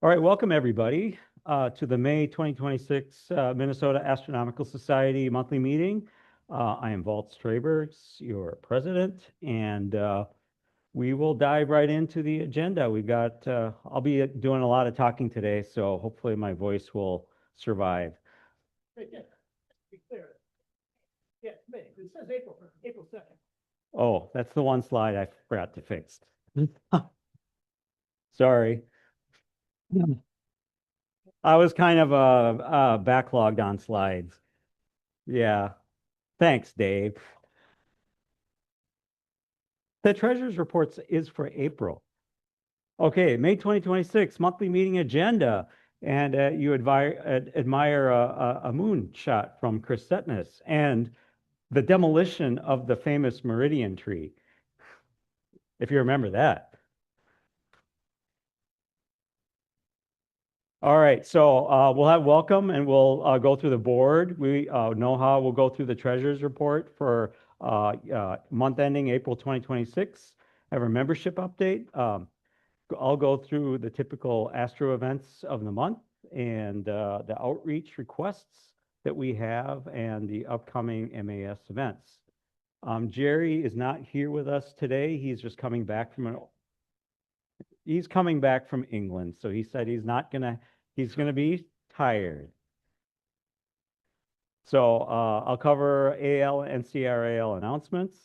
All right, welcome everybody to the May 2026 Minnesota Astronomical Society monthly meeting. I am Valts Treibergs, your president, and we will dive right into the agenda. We've got, I'll be doing a lot of talking today, so hopefully my voice will survive. Yeah, be clear. Yeah, May. It says April 2nd. Oh, that's the one slide I forgot to fix. Sorry. I was kind of backlogged on slides. Yeah. Thanks, Dave. The treasurer's reports is for April. Okay, May 2026 monthly meeting agenda. And you admire a moon shot from Chris Setness and the demolition of the famous Meridian tree, if you remember that. All right, so we'll have welcome and we'll go through the board. We know how we'll go through the treasurer's report for month ending April 2026. I have a membership update. I'll go through the typical astro events of the month and the outreach requests that we have and the upcoming MAS events. Jerry is not here with us today. He's just coming back from England. So he said he's gonna be tired. So I'll cover AL and CRAL announcements,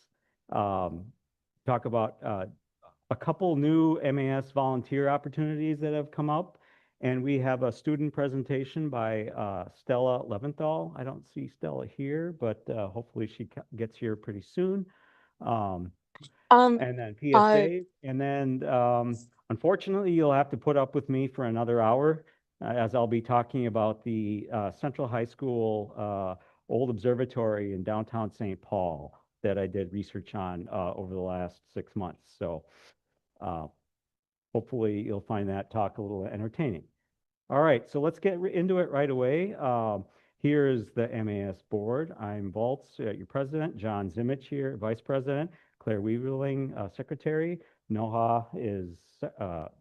talk about a couple new MAS volunteer opportunities that have come up. And we have a student presentation by Stella Leventhal. I don't see Stella here, but hopefully she gets here pretty soon. And then PSA. And then unfortunately, you'll have to put up with me for another hour as I'll be talking about the Central High School old observatory in downtown St. Paul that I did research on over the last 6 months. So hopefully you'll find that talk a little entertaining. All right, so let's get into it right away. Here is the MAS board. I'm Valts, your president. John Zimmich here, vice president. Claire Weaverling, secretary. Noha is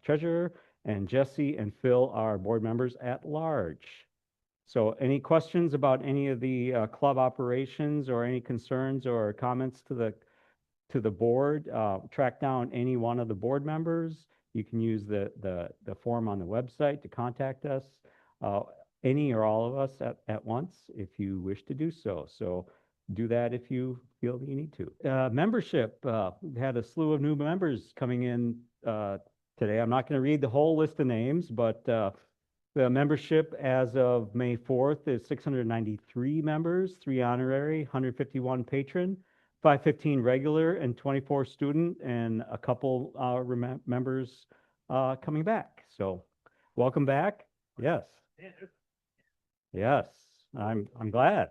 treasurer. And Jesse and Phil are board members at large. So any questions about any of the club operations or any concerns or comments to the board, track down any one of the board members. You can use the form on the website to contact us, any or all of us at once if you wish to do so. So do that if you feel that you need to. Membership, we had a slew of new members coming in today. I'm not going to read the whole list of names, but the membership as of May 4th is 693 members, 3 honorary, 151 patron, 515 regular, and 24 student, and a couple members coming back. So welcome back. Yes. Yes, I'm glad.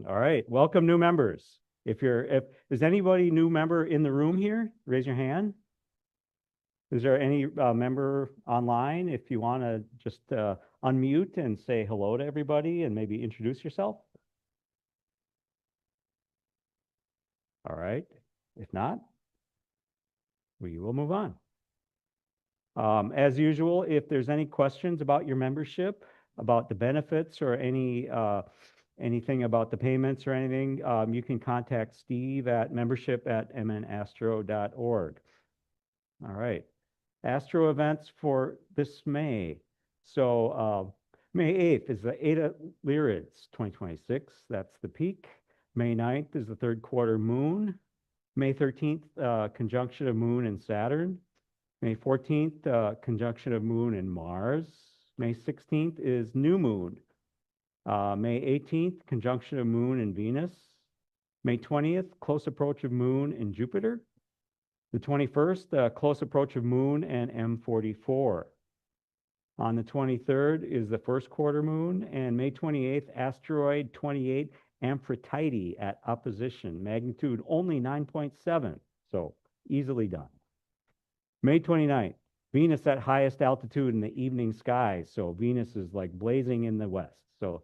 All right, welcome new members. If is anybody new member in the room here? Raise your hand. Is there any member online? If you want to just unmute and say hello to everybody and maybe introduce yourself. All right. If not, we will move on. As usual, if there's any questions about your membership, about the benefits or anything about the payments or anything, you can contact Steve at membership@mnastro.org. All right. Astro events for this May. So May 8th is the Eta Lyrids 2026. That's the peak. May 9th is the third quarter moon. May 13th, conjunction of moon and Saturn. May 14th, conjunction of moon and Mars. May 16th is new moon. May 18th, conjunction of moon and Venus. May 20th, close approach of moon and Jupiter. The 21st, close approach of moon and M44. On the 23rd is the first quarter moon, and May 28th, asteroid 28 Amphitrite at opposition, magnitude only 9.7, so easily done. May 29th, Venus at highest altitude in the evening sky, so Venus is like blazing in the west, so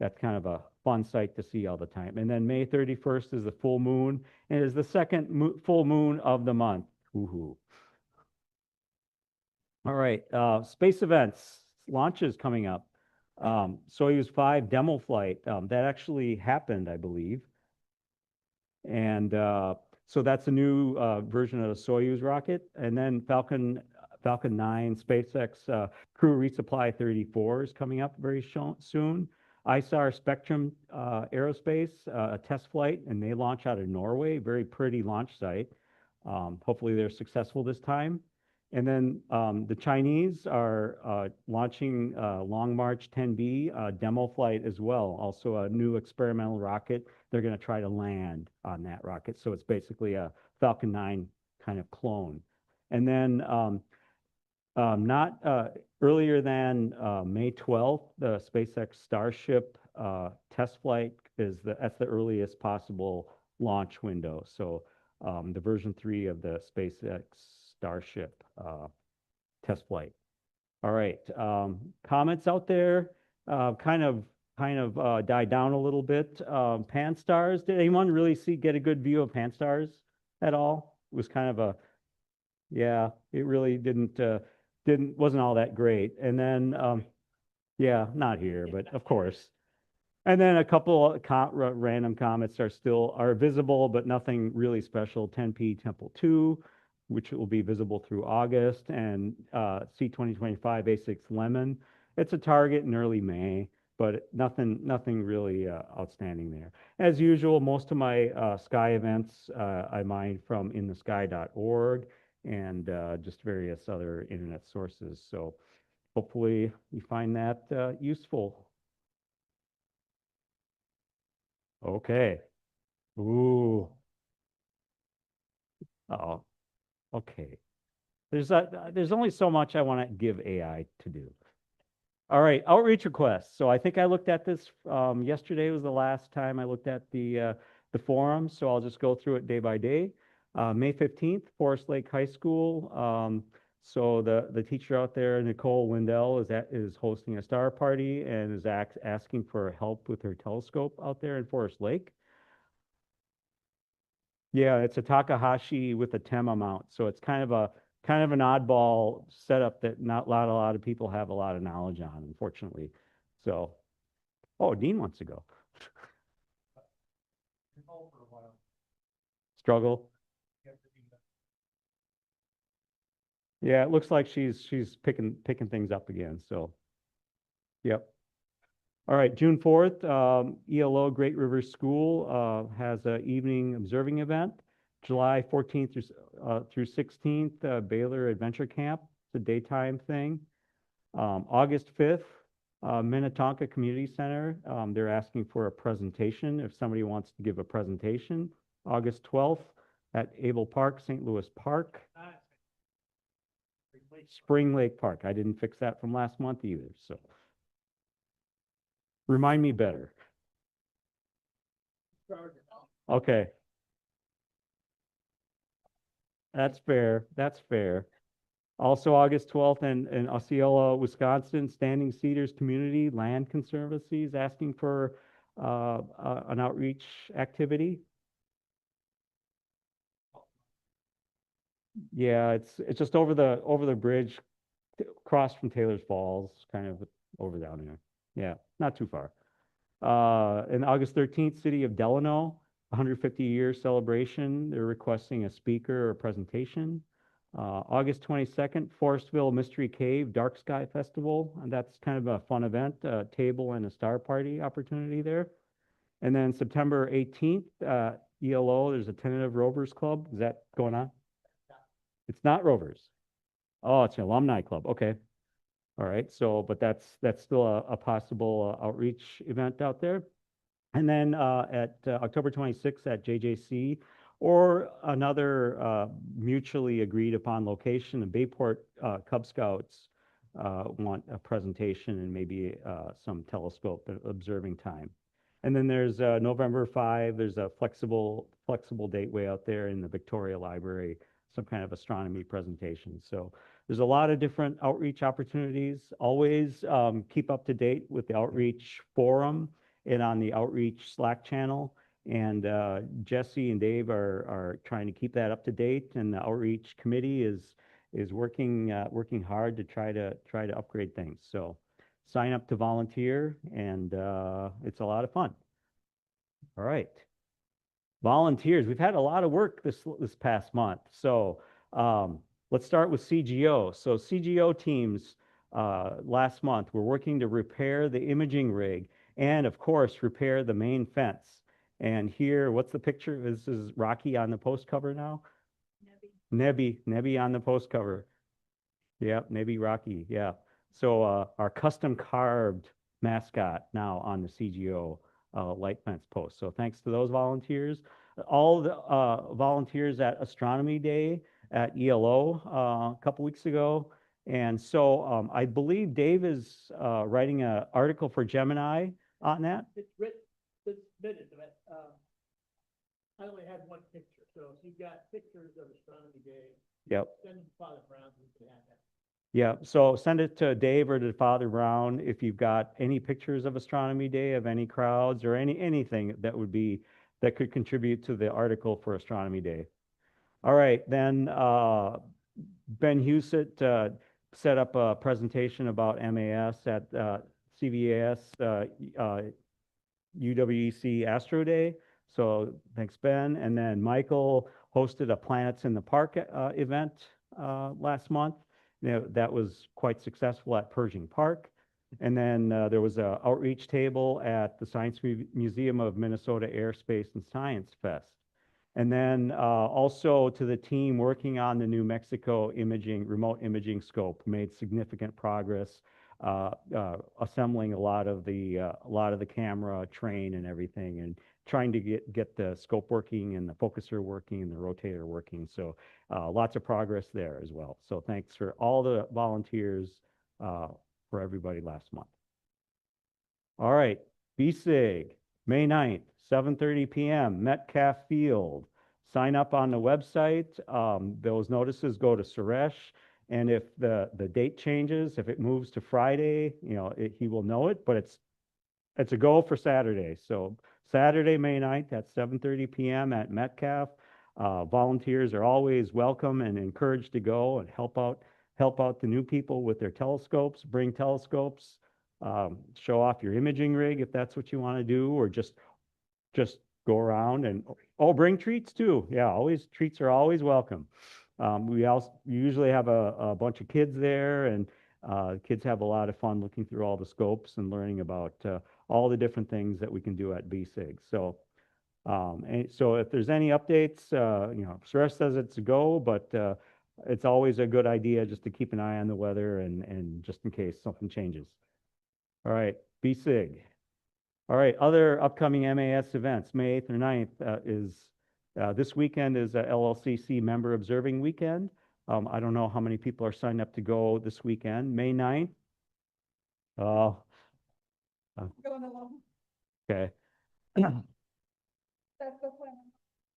that's kind of a fun sight to see all the time. And then May 31st is the full moon, and it is the second full moon of the month. Woohoo. All right, space events, launches coming up. Soyuz 5 demo flight, that actually happened, I believe. And so that's a new version of the Soyuz rocket. And then Falcon 9 SpaceX Crew Resupply 34 is coming up very soon. ISAR Spectrum Aerospace, a test flight, and they launch out of Norway, very pretty launch site. Hopefully they're successful this time. And then the Chinese are launching Long March 10B demo flight as well, also a new experimental rocket. They're going to try to land on that rocket. So it's basically a Falcon 9 kind of clone. And then not earlier than May 12th, the SpaceX Starship test flight that's the earliest possible launch window. So the version 3 of the SpaceX Starship test flight. All right, comments out there kind of died down a little bit. Pan-STARRS, did anyone really get a good view of Pan-STARRS at all? It was kind of yeah, it really wasn't all that great. And then, yeah, not here, but of course. And then a couple random comets are visible, but nothing really special. 10P Temple 2, which will be visible through August, and C2025 A6 Lemon. It's a target in early May, but nothing really outstanding there. As usual, most of my sky events I mine from inthesky.org and just various other internet sources. So hopefully you find that useful. Okay. Ooh. Oh, okay. There's only so much I want to give AI to do. All right, outreach requests. So I think I looked at this yesterday was the last time I looked at the forum. So I'll just go through it day by day. May 15th, Forest Lake High School. So the teacher out there, Nicole Wendell, is hosting a star party and is asking for help with her telescope out there in Forest Lake. Yeah, it's a Takahashi with a Tema mount, so it's kind of an oddball setup that not a lot of people have a lot of knowledge on, unfortunately. So, oh, Dean wants to go. Struggle. Yeah, it looks like she's picking things up again. So, yep. All right, June 4th, ELO Great River School has an evening observing event. July 14th through 16th, Baylor Adventure Camp. It's a daytime thing. August 5th, Minnetonka Community Center. They're asking for a presentation if somebody wants to give a presentation. August 12th at Able Park, St. Louis Park. Spring Lake Park. I didn't fix that from last month either, so remind me better. Okay. That's fair. That's fair. Also, August 12th in Osceola, Wisconsin, Standing Cedars Community Land Conservancy is asking for an outreach activity. Yeah, it's just over the bridge, across from Taylor's Falls, kind of over down there. Yeah, not too far. And August 13th, City of Delano, 150-year celebration. They're requesting a speaker or a presentation. August 22nd, Forestville Mystery Cave Dark Sky Festival. And that's kind of a fun event, a table and a star party opportunity there. And then September 18th, ELO, there's a tentative Rovers Club. Is that going on? It's not Rovers. Oh, it's an alumni club. Okay. All right. So, but that's still a possible outreach event out there. And then at October 26th at JJC, or another mutually agreed upon location, the Bayport Cub Scouts want a presentation and maybe some telescope observing time. And then there's November 5, there's a flexible date way out there in the Victoria Library, some kind of astronomy presentation. So there's a lot of different outreach opportunities. Always keep up to date with the outreach forum and on the outreach Slack channel. And Jesse and Dave are trying to keep that up to date. And the outreach committee is is working hard to try to upgrade things. So sign up to volunteer, and it's a lot of fun. All right. Volunteers. We've had a lot of work this past month. So let's start with CGO. So CGO teams last month were working to repair the imaging rig and, of course, repair the main fence. And here, what's the picture? This is Rocky on the post cover now. Nebby on the post cover. Yep, Nebby Rocky. Yeah. So our custom carved mascot now on the CGO light fence post. So thanks to those volunteers. All the volunteers at Astronomy Day at ELO a couple weeks ago. And so I believe Dave is writing an article for Gemini on that. It's written, it's submitted, but, I only had one picture, so if you've got pictures of Astronomy Day, Yep. send them to Father Brown, we can have that. Yeah, so send it to Dave or to Father Brown if you've got any pictures of Astronomy Day, of any crowds or anything that could contribute to the article for Astronomy Day. All right, then Ben Husett set up a presentation about MAS at CVAS UWEC Astro Day. So thanks, Ben. And then Michael hosted a Planets in the Park event last month. That was quite successful at Pershing Park. And then there was an outreach table at the Science Museum of Minnesota Aerospace and Science Fest. And then also to the team working on the New Mexico remote imaging scope, made significant progress assembling a lot of the camera train and everything, and trying to get the scope working and the focuser working and the rotator working. So lots of progress there as well. So thanks for all the volunteers for everybody last month. All right, BSIG, May 9th, 7:30 p.m., Metcalf Field. Sign up on the website. Those notices go to Suresh. And if the date changes, if it moves to Friday, he will know it, but it's a go for Saturday. So Saturday, May 9th at 7:30 p.m. at Metcalf. Volunteers are always welcome and encouraged to go and help out the new people with their telescopes, bring telescopes, show off your imaging rig if that's what you want to do, or just go around and, bring treats too. Yeah, treats are always welcome. We usually have a bunch of kids there, and kids have a lot of fun looking through all the scopes and learning about all the different things that we can do at BSIG. So, and so if there's any updates, Suresh says it's a go, but it's always a good idea just to keep an eye on the weather and just in case something changes. All right, BSIG. All right, other upcoming MAS events, May 8th or 9th is this weekend is a LLCC member observing weekend. I don't know how many people are signed up to go this weekend. May 9th. Oh, Going along. okay. That's the plan.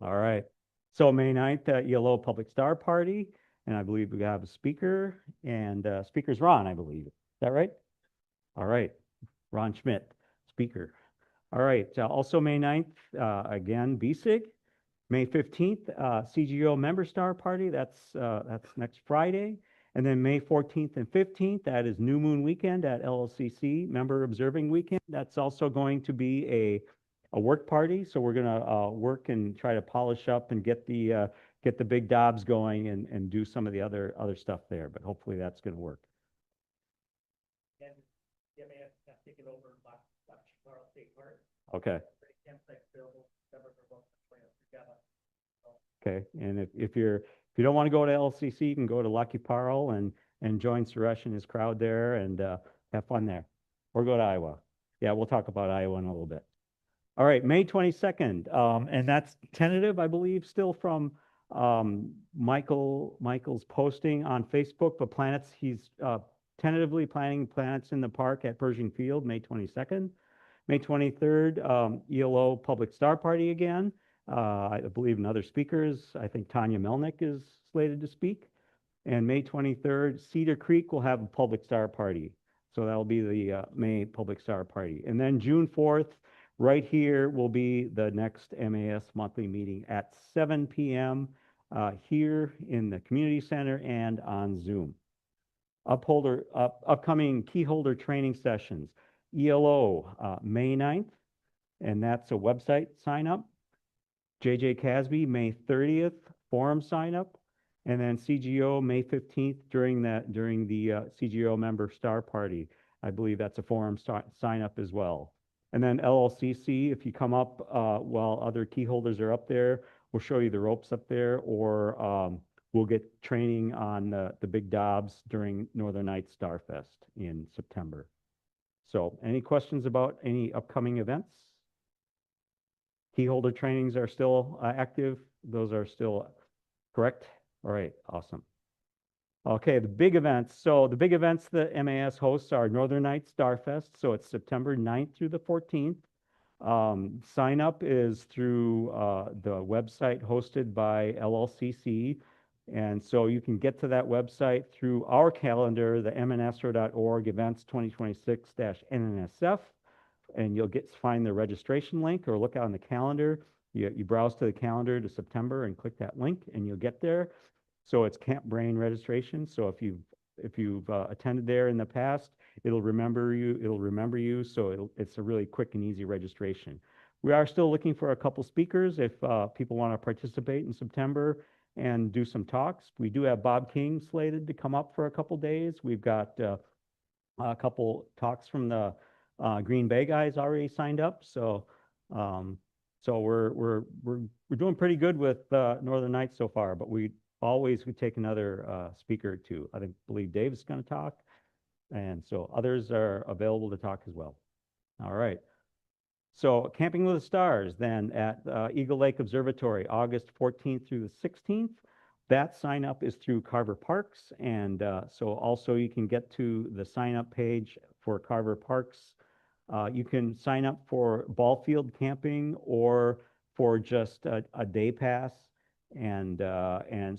All right. So May 9th at ELO Public Star Party, and I believe we have a speaker, and speaker's Ron, I believe. Is that right? All right. Ron Schmidt, speaker. All right. Also May 9th, again, BSIG. May 15th, CGO Member Star Party. That's next Friday. And then May 14th and 15th, that is New Moon Weekend at LLCC Member Observing Weekend. That's also going to be a work party. So we're going to work and try to polish up and get the big dobs going and do some of the other stuff there. But hopefully that's going to work. And the MAS can take it over and lock Chicago State Park. Okay. Campsite available, December for both together. Okay. And if you don't want to go to LCC, you can go to Lucky Parle and join Suresh and his crowd there and have fun there. Or go to Iowa. Yeah, we'll talk about Iowa in a little bit. All right, May 22nd. And that's tentative, I believe, still from Michael's posting on Facebook, but he's tentatively planning Planets in the Park at Pershing Field, May 22nd. May 23rd, ELO Public Star Party again. I believe in other speakers. I think Tanya Melnick is slated to speak. And May 23rd, Cedar Creek will have a Public Star Party. So that'll be the May Public Star Party. And then June 4th, right here will be the next MAS monthly meeting at 7 p.m. here in the community center and on Zoom. Upcoming key holder training sessions. ELO, May 9th, and that's a website sign up. JJ Casby, May 30th, forum sign up. And then CGO, May 15th, during the CGO member star party. I believe that's a forum sign up as well. And then LLCC, if you come up while other key holders are up there, we'll show you the ropes up there, or we'll get training on the big Dobbs during Northern Nights Starfest in September. So any questions about any upcoming events? Key holder trainings are still active. Those are still correct. All right, awesome. Okay, the big events. So the big events that MAS hosts are Northern Nights Starfest. So it's September 9th through the 14th. Sign up is through the website hosted by LLCC. And so you can get to that website through our calendar, the mnastro.org events 2026-NNSF. And you'll find the registration link, or look on the calendar. You browse to the calendar to September and click that link, and you'll get there. So it's Camp Brain registration. So if you've attended there in the past, it'll remember you. So it's a really quick and easy registration. We are still looking for a couple speakers if people want to participate in September and do some talks. We do have Bob King slated to come up for a couple days. We've got a couple talks from the Green Bay guys already signed up. So we're doing pretty good with Northern Nights so far, but we always could take another speaker or two. I believe Dave is going to talk, and so others are available to talk as well. All right. So Camping with the Stars then at Eagle Lake Observatory, August 14th through the 16th. That sign up is through Carver Parks, and so also you can get to the sign up page for Carver Parks. You can sign up for ball field camping or for just a day pass, and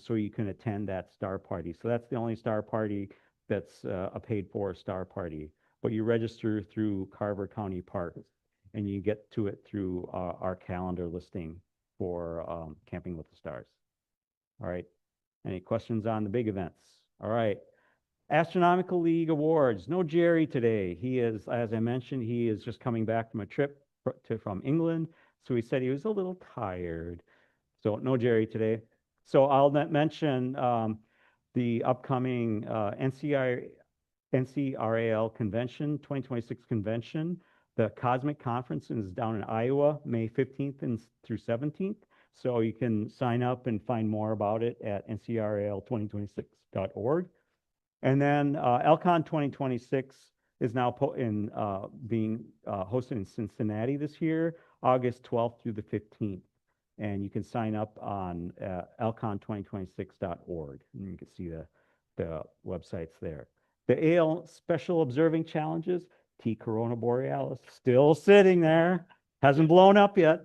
so you can attend that star party. So that's the only star party that's a paid for star party. But you register through Carver County Parks, and you get to it through our calendar listing for Camping with the Stars. All right. Any questions on the big events? All right. Astronomical League Awards. No Jerry today. He is, as I mentioned, he is just coming back from a trip from England. So he said he was a little tired. So no Jerry today. So I'll mention the upcoming NCRAL convention, 2026 convention. The Cosmic Conference is down in Iowa, May 15th through 17th. So you can sign up and find more about it at ncral2026.org. And then Alcon 2026 is now being hosted in Cincinnati this year, August 12th through the 15th. And you can sign up on alcon2026.org. And you can see the websites there. The AL Special Observing Challenges, T Corona Borealis, still sitting there, hasn't blown up yet.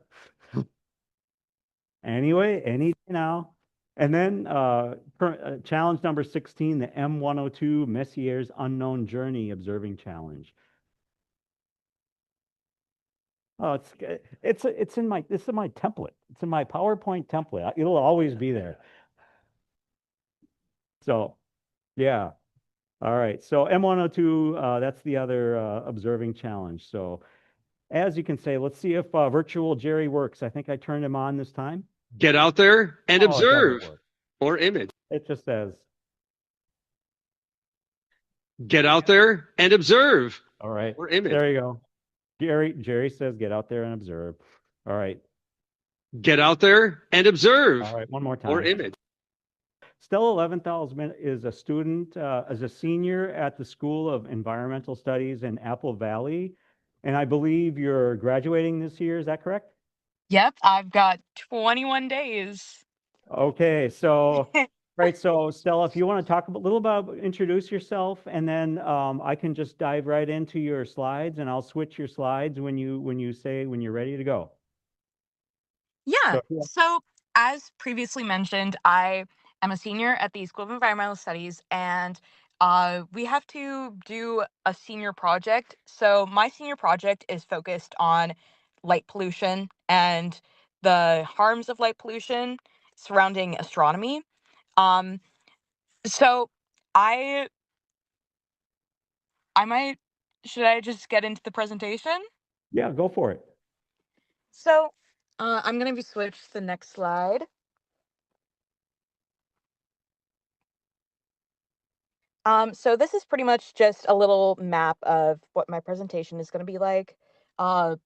Anyway, any day now. And then challenge number 16, the M102 Messier's Unknown Journey Observing Challenge. Oh, it's in my template. It's in my PowerPoint template. It'll always be there. So, yeah. All right. So M102, that's the other observing challenge. So, as you can say, let's see if virtual Jerry works. I think I turned him on this time. Get out there and Oh, it doesn't observe work. or image. It just says, Get out there and observe all right. or image. There you go. Jerry says, get out there and observe. All right. Get out there and observe All right. One more time. or image. Stella Leventhal is a student, as a senior at the School of Environmental Studies in Apple Valley. And I believe you're graduating this year. Is that correct? Yep, I've got 21 days. Okay. So, right. So Stella, if you want to talk a little about, introduce yourself, and then I can just dive right into your slides, and I'll switch your slides when you're ready to go. Yeah, So, so as previously mentioned, I am a senior at the School of Environmental Studies, and we have to do a senior project. So my senior project is focused on light pollution and the harms of light pollution surrounding astronomy. Um, so I I might should I just get into the presentation? Yeah, go for it. So I'm gonna switch to the next slide. So this is pretty much just a little map of what my presentation is going to be like. Uh,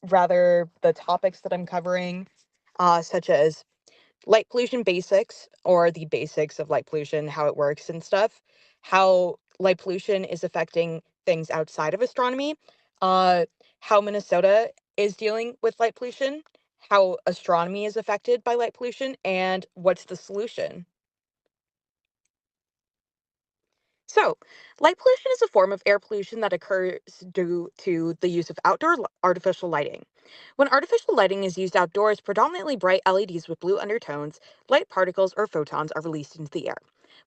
rather the topics that I'm covering, such as light pollution basics, or the basics of light pollution, how it works and stuff, how light pollution is affecting things outside of astronomy, uh, how Minnesota is dealing with light pollution, how astronomy is affected by light pollution, and what's the solution. So, light pollution is a form of air pollution that occurs due to the use of artificial lighting. When artificial lighting is used outdoors, predominantly bright LEDs with blue undertones, light particles or photons are released into the air.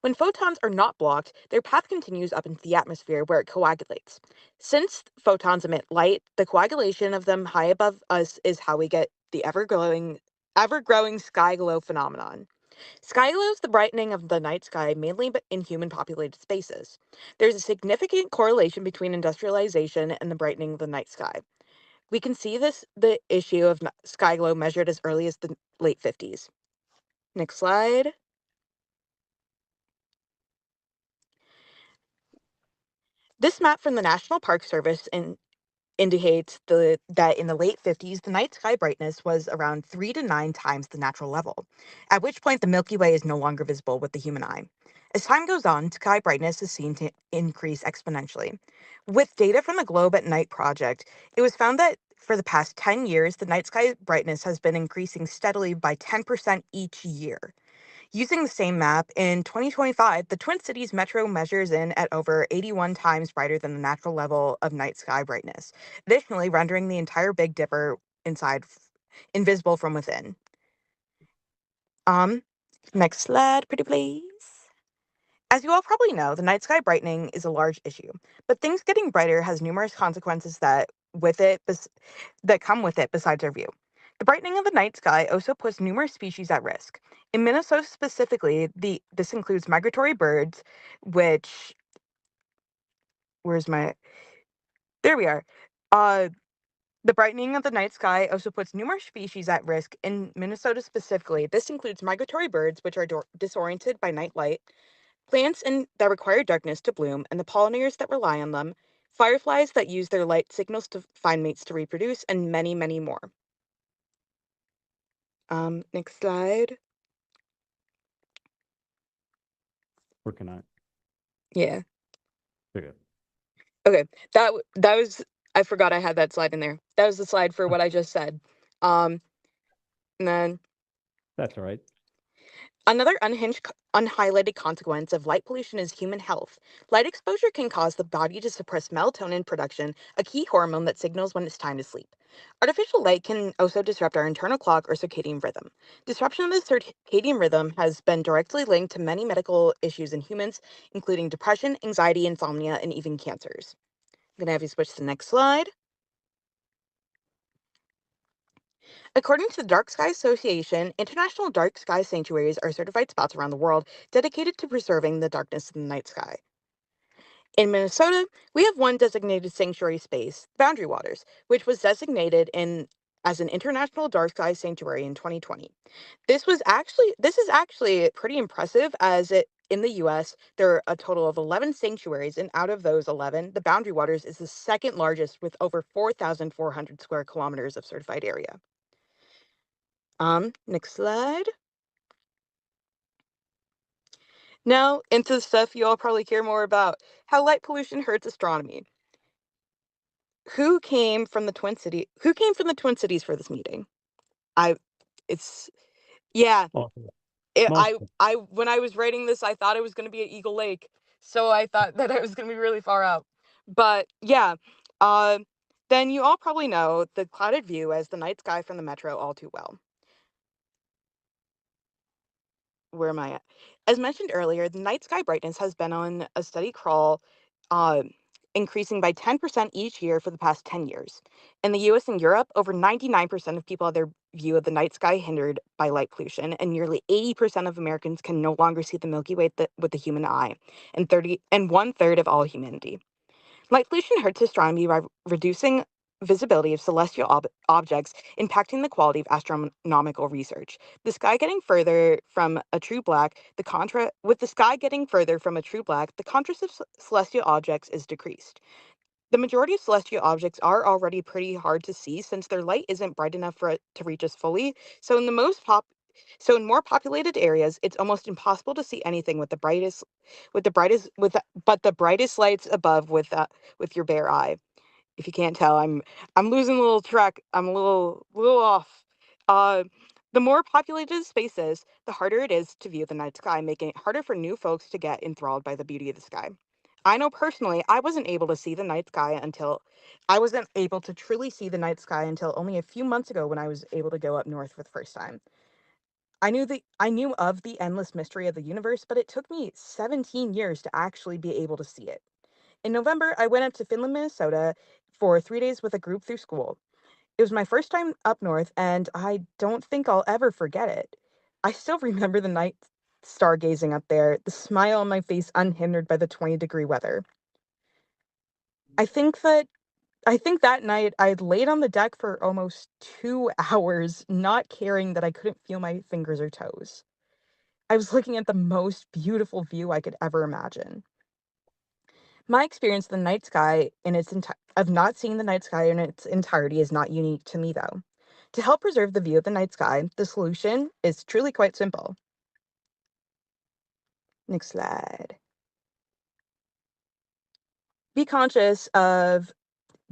When photons are not blocked, their path continues up into the atmosphere where it coagulates. Since photons emit light, the coagulation of them high above us is how we get the ever-growing sky glow phenomenon. Sky glow is the brightening of the night sky, mainly in human populated spaces. There's a significant correlation between industrialization and the brightening of the night sky. We can see the issue of sky glow measured as early as the late 50s. Next slide. This map from the National Park Service indicates that in the late 50s, the night sky brightness was around 3 to 9 times the natural level, at which point the Milky Way is no longer visible with the human eye. As time goes on, sky brightness is seen to increase exponentially. With data from the Globe at Night project, it was found that for the past 10 years, the night sky brightness has been increasing steadily by 10% each year. Using the same map, in 2025, the Twin Cities metro measures in at over 81 times brighter than the natural level of night sky brightness, additionally rendering the entire Big Dipper inside invisible from within. Um, Next slide, pretty please. As you all probably know, the night sky brightening is a large issue, but things getting brighter has numerous consequences that come with it besides our view. The brightening of the night sky also puts numerous species at risk. In Minnesota specifically, this includes migratory birds, which where's my there we are. Uh the brightening of the night sky also puts numerous species at risk in Minnesota specifically. This includes migratory birds, which are disoriented by night light, plants that require darkness to bloom, and the pollinators that rely on them, fireflies that use their light signals to find mates to reproduce, and many, many more. Next slide. Working on it. Yeah. Very Okay. That was I forgot I had that slide in there. That was the slide for what I just said. Um, and then That's all right. another unhighlighted consequence of light pollution is human health. Light exposure can cause the body to suppress melatonin production, a key hormone that signals when it's time to sleep. Artificial light can also disrupt our internal clock or circadian rhythm. Disruption of the circadian rhythm has been directly linked to many medical issues in humans, including depression, anxiety, insomnia, and even cancers. I'm going to have you switch to the next slide. According to the Dark Sky Association, international dark sky sanctuaries are certified spots around the world dedicated to preserving the darkness of the night sky. In Minnesota, we have one designated sanctuary space, Boundary Waters, which was designated as an international dark sky sanctuary in 2020. This is actually pretty impressive, as it in the US there are a total of 11 sanctuaries, and out of those 11, the Boundary Waters is the second largest with over 4,400 square kilometers of certified area. Next slide. Now, into the stuff you all probably care more about, how light pollution hurts astronomy. Who came from the Twin Cities for this meeting? I it's yeah, Most of it. Most of it. I when I was writing this, I thought it was going to be at Eagle Lake. So I thought that I was going to be really far out. But yeah, uh then you all probably know the clouded view as the night sky from the metro all too well. Where am I at? As mentioned earlier, the night sky brightness has been on a steady crawl uh, increasing by 10% each year for the past 10 years. In the US and Europe, over 99% of people have their view of the night sky hindered by light pollution, and nearly 80% of Americans can no longer see the Milky Way with the human eye, and 1/3 of all humanity. Light pollution hurts astronomy by reducing visibility of celestial objects, impacting the quality of astronomical research. The sky getting further from a true black, with the sky getting further from a true black, the contrast of celestial objects is decreased. The majority of celestial objects are already pretty hard to see since their light isn't bright enough for it to reach us fully. So in more populated areas, it's almost impossible to see anything but the brightest lights above with your bare eye. If you can't tell, I'm losing a little track. I'm a little off. Uh, the more populated space is, the harder it is to view the night sky, making it harder for new folks to get enthralled by the beauty of the sky. I know personally, I wasn't able to truly see the night sky until only a few months ago when I was able to go up north for the first time. I knew of the endless mystery of the universe, but it took me 17 years to actually be able to see it. In November, I went up to Finland, Minnesota for 3 days with a group through school. It was my first time up north, and I don't think I'll ever forget it. I still remember the night stargazing up there, the smile on my face unhindered by the 20-degree weather. I think that I think that night I laid on the deck for almost 2 hours, not caring that I couldn't feel my fingers or toes. I was looking at the most beautiful view I could ever imagine. My experience of the night sky of not seeing the night sky in its entirety is not unique to me, though. To help preserve the view of the night sky, the solution is truly quite simple. Next slide. Be conscious of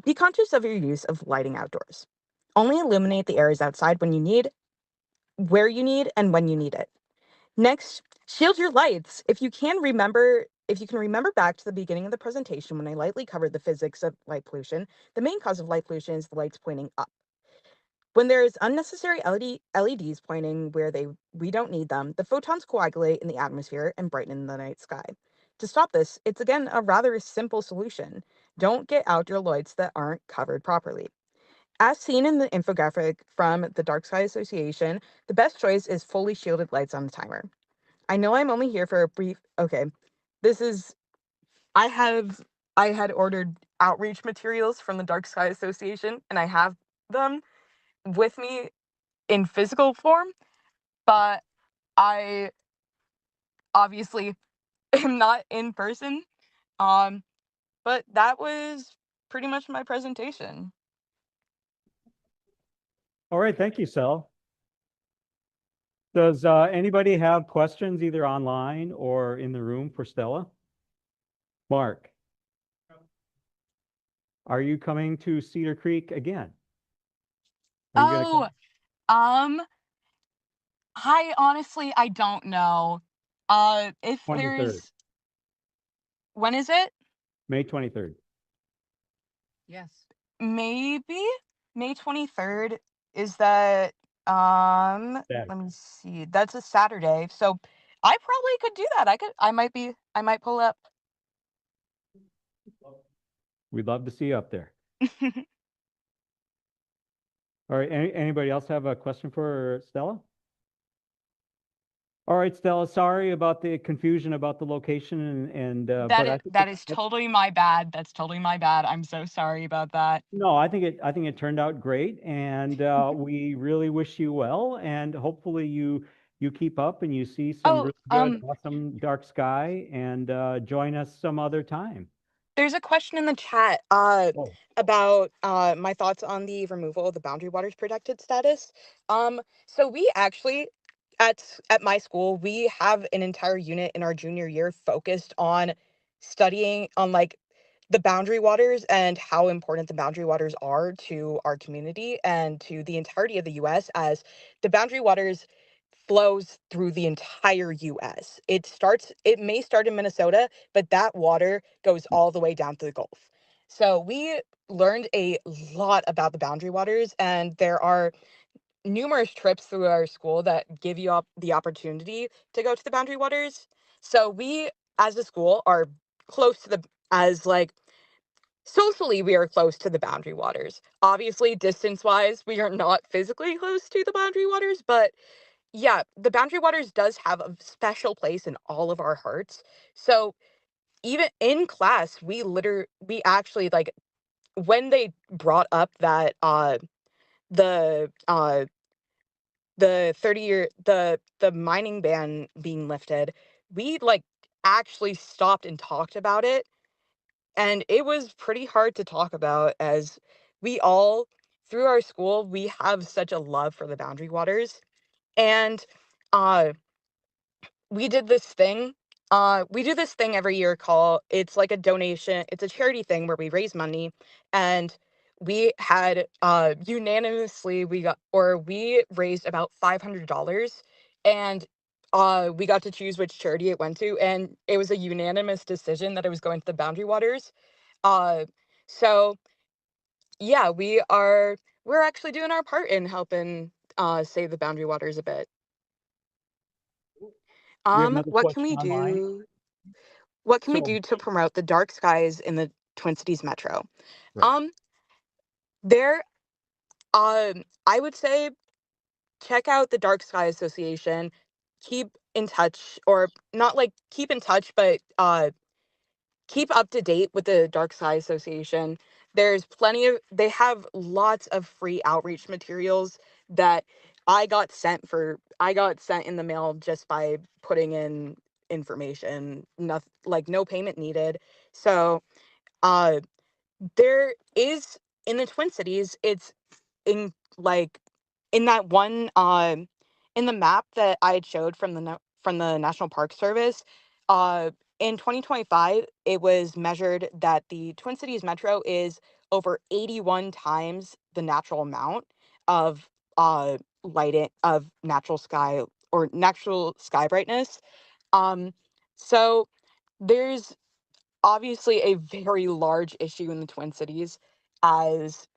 your use of lighting outdoors. Only illuminate the areas outside when you need, where you need, and when you need it. Next, shield your lights. If you can remember back to the beginning of the presentation when I lightly covered the physics of light pollution, the main cause of light pollution is the lights pointing up. When there is unnecessary LEDs pointing where we don't need them, the photons coagulate in the atmosphere and brighten the night sky. To stop this, it's again a rather simple solution. Don't get outdoor lights that aren't covered properly. As seen in the infographic from the Dark Sky Association, the best choice is fully shielded lights on the timer. I know I'm only here for a brief. Okay, this is. I had ordered outreach materials from the Dark Sky Association, and I have them with me in physical form, but I obviously am not in person. But that was pretty much my presentation. All right, thank you, Sel. Does anybody have questions either online or in the room for Stella? Mark, are you coming to Cedar Creek again? Are you gonna come? I don't know. If 23rd, when is it? May 23rd. Yes. Maybe May 23rd. Is that, Saturday. let me see. That's a Saturday. So I probably could do that. I might pull up. We'd love to see you up there. All right, anybody else have a question for Stella? All right, Stella, sorry about the confusion about the location but I think That is totally my bad. That's totally my bad. I'm so sorry about that. no, I think it turned out great, and we really wish you well, and hopefully you keep up and you see some really good, awesome dark sky, and join us some other time. There's a question in the chat Oh. about my thoughts on the removal of the boundary waters protected status. So we actually at my school, we have an entire unit in our junior year focused on studying on like the boundary waters and how important the boundary waters are to our community and to the entirety of the US, as the boundary waters flows through the entire US. It may start in Minnesota, but that water goes all the way down to the Gulf. So we learned a lot about the boundary waters, and there are numerous trips through our school that give you the opportunity to go to the boundary waters. So we, as a school, are close to the as like socially we are close to the boundary waters. Obviously, distance-wise, we are not physically close to the boundary waters, but yeah, the boundary waters does have a special place in all of our hearts. So even in class, we actually like when they brought up that the uh the 30-year the mining ban being lifted, we like actually stopped and talked about it, and it was pretty hard to talk about as we all through our school we have such a love for the boundary waters. And uh we did this thing. We do this thing every year called it's like a donation. It's a charity thing where we raise money, and we had unanimously we raised about $500, and we got to choose which charity it went to, and it was a unanimous decision that it was going to the Boundary Waters. Uh, so yeah, we're actually doing our part in helping save the Boundary Waters a bit. We have another What can question we online. do? What can we So, do to promote the dark skies in the Twin Cities metro? right. Um, there, I would say check out the Dark Sky Association. Keep in touch, or not like keep in touch, but keep up to date with the Dark Sky Association. They have lots of free outreach materials that I got sent in the mail just by putting in information, nothing like no payment needed. So, uh, there is in the Twin Cities, it's in like in that one in the map that I had showed from from the National Park Service, uh in 2025 it was measured that the Twin Cities metro is over 81 times the natural amount of light of natural sky or natural sky brightness. Um so there's obviously a very large issue in the Twin Cities as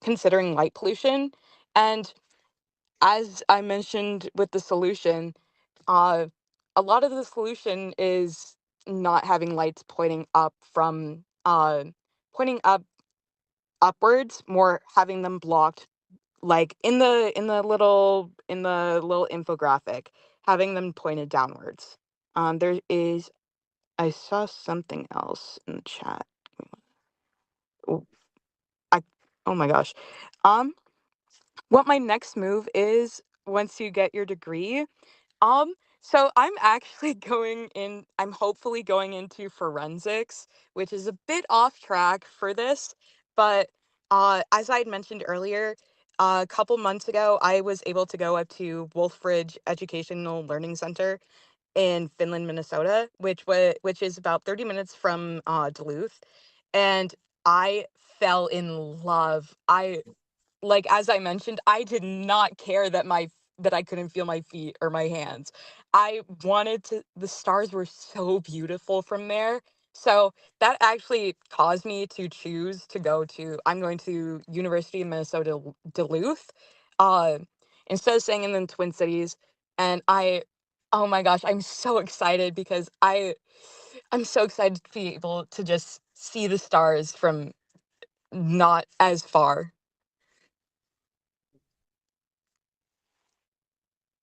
considering light pollution. And as I mentioned with the solution, uh, a lot of the solution is not having lights pointing up upwards, more having them blocked like in the little infographic, having them pointed downwards. There is I saw something else in the chat. Oh, I oh my gosh. Um, what my next move is once you get your degree. So I'm actually I'm hopefully going into forensics, which is a bit off track for this, but as I had mentioned earlier, a couple months ago, I was able to go up to Wolfridge Educational Learning Center in Finland, Minnesota, which is about 30 minutes from Duluth, and I fell in love. I like as I mentioned, I did not care that I couldn't feel my feet or my hands. I wanted to the stars were so beautiful from there. So that actually caused me to choose to go to I'm going to University of Minnesota Duluth uh instead of staying in the Twin Cities. And I oh my gosh, I'm so excited because I'm so excited to be able to just see the stars from not as far.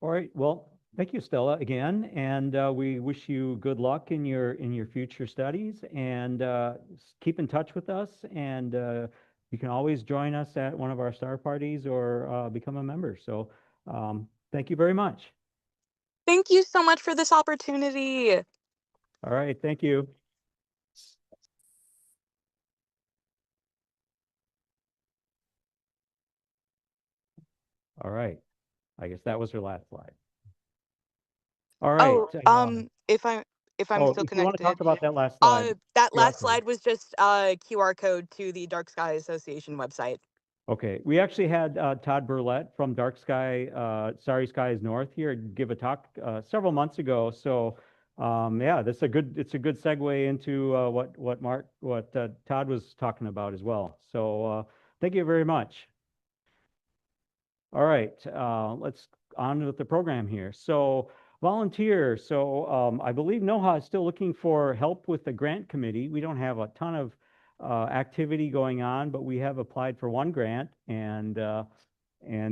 All right. Well, thank you, Stella, again, and we wish you good luck in your future studies. And keep in touch with us. And you can always join us at one of our star parties or become a member. So, thank you very much. Thank you so much for this opportunity. All right. Thank you. All right. I guess that was her last slide. All right. Oh, if I'm Oh, still if you want to connected, talk about that last slide, that QR last code. slide was just a QR code to the Dark Sky Association website. Okay, we actually had Todd Burlett from Dark Sky, Starry Skies North here give a talk several months ago. So yeah, it's a good segue into what Todd was talking about as well. So thank you very much. All right, let's on with the program here. So volunteer. So I believe NOHA is still looking for help with the grant committee. We don't have a ton of activity going on, but we have applied for one grant, and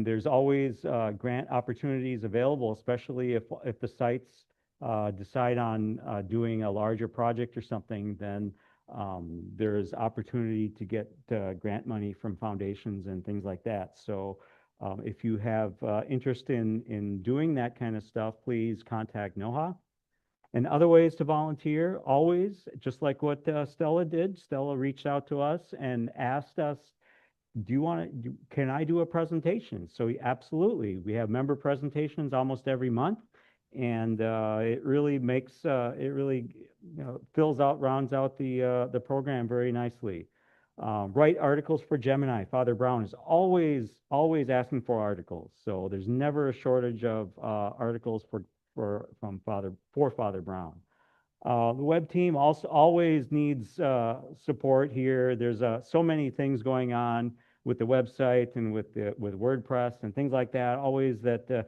there's always grant opportunities available, especially if the sites decide on doing a larger project or something, then there's opportunity to get grant money from foundations and things like that. So if you have interest in doing that kind of stuff, please contact NOHA. And other ways to volunteer, always, just like what Stella did. Stella reached out to us and asked us, can I do a presentation? So absolutely, we have member presentations almost every month, and it really rounds out the program very nicely. Write articles for Gemini. Father Brown is always asking for articles, so there's never a shortage of articles for Father Brown. The web team also always needs support here. There's so many things going on with the website and with WordPress and things like that. Always that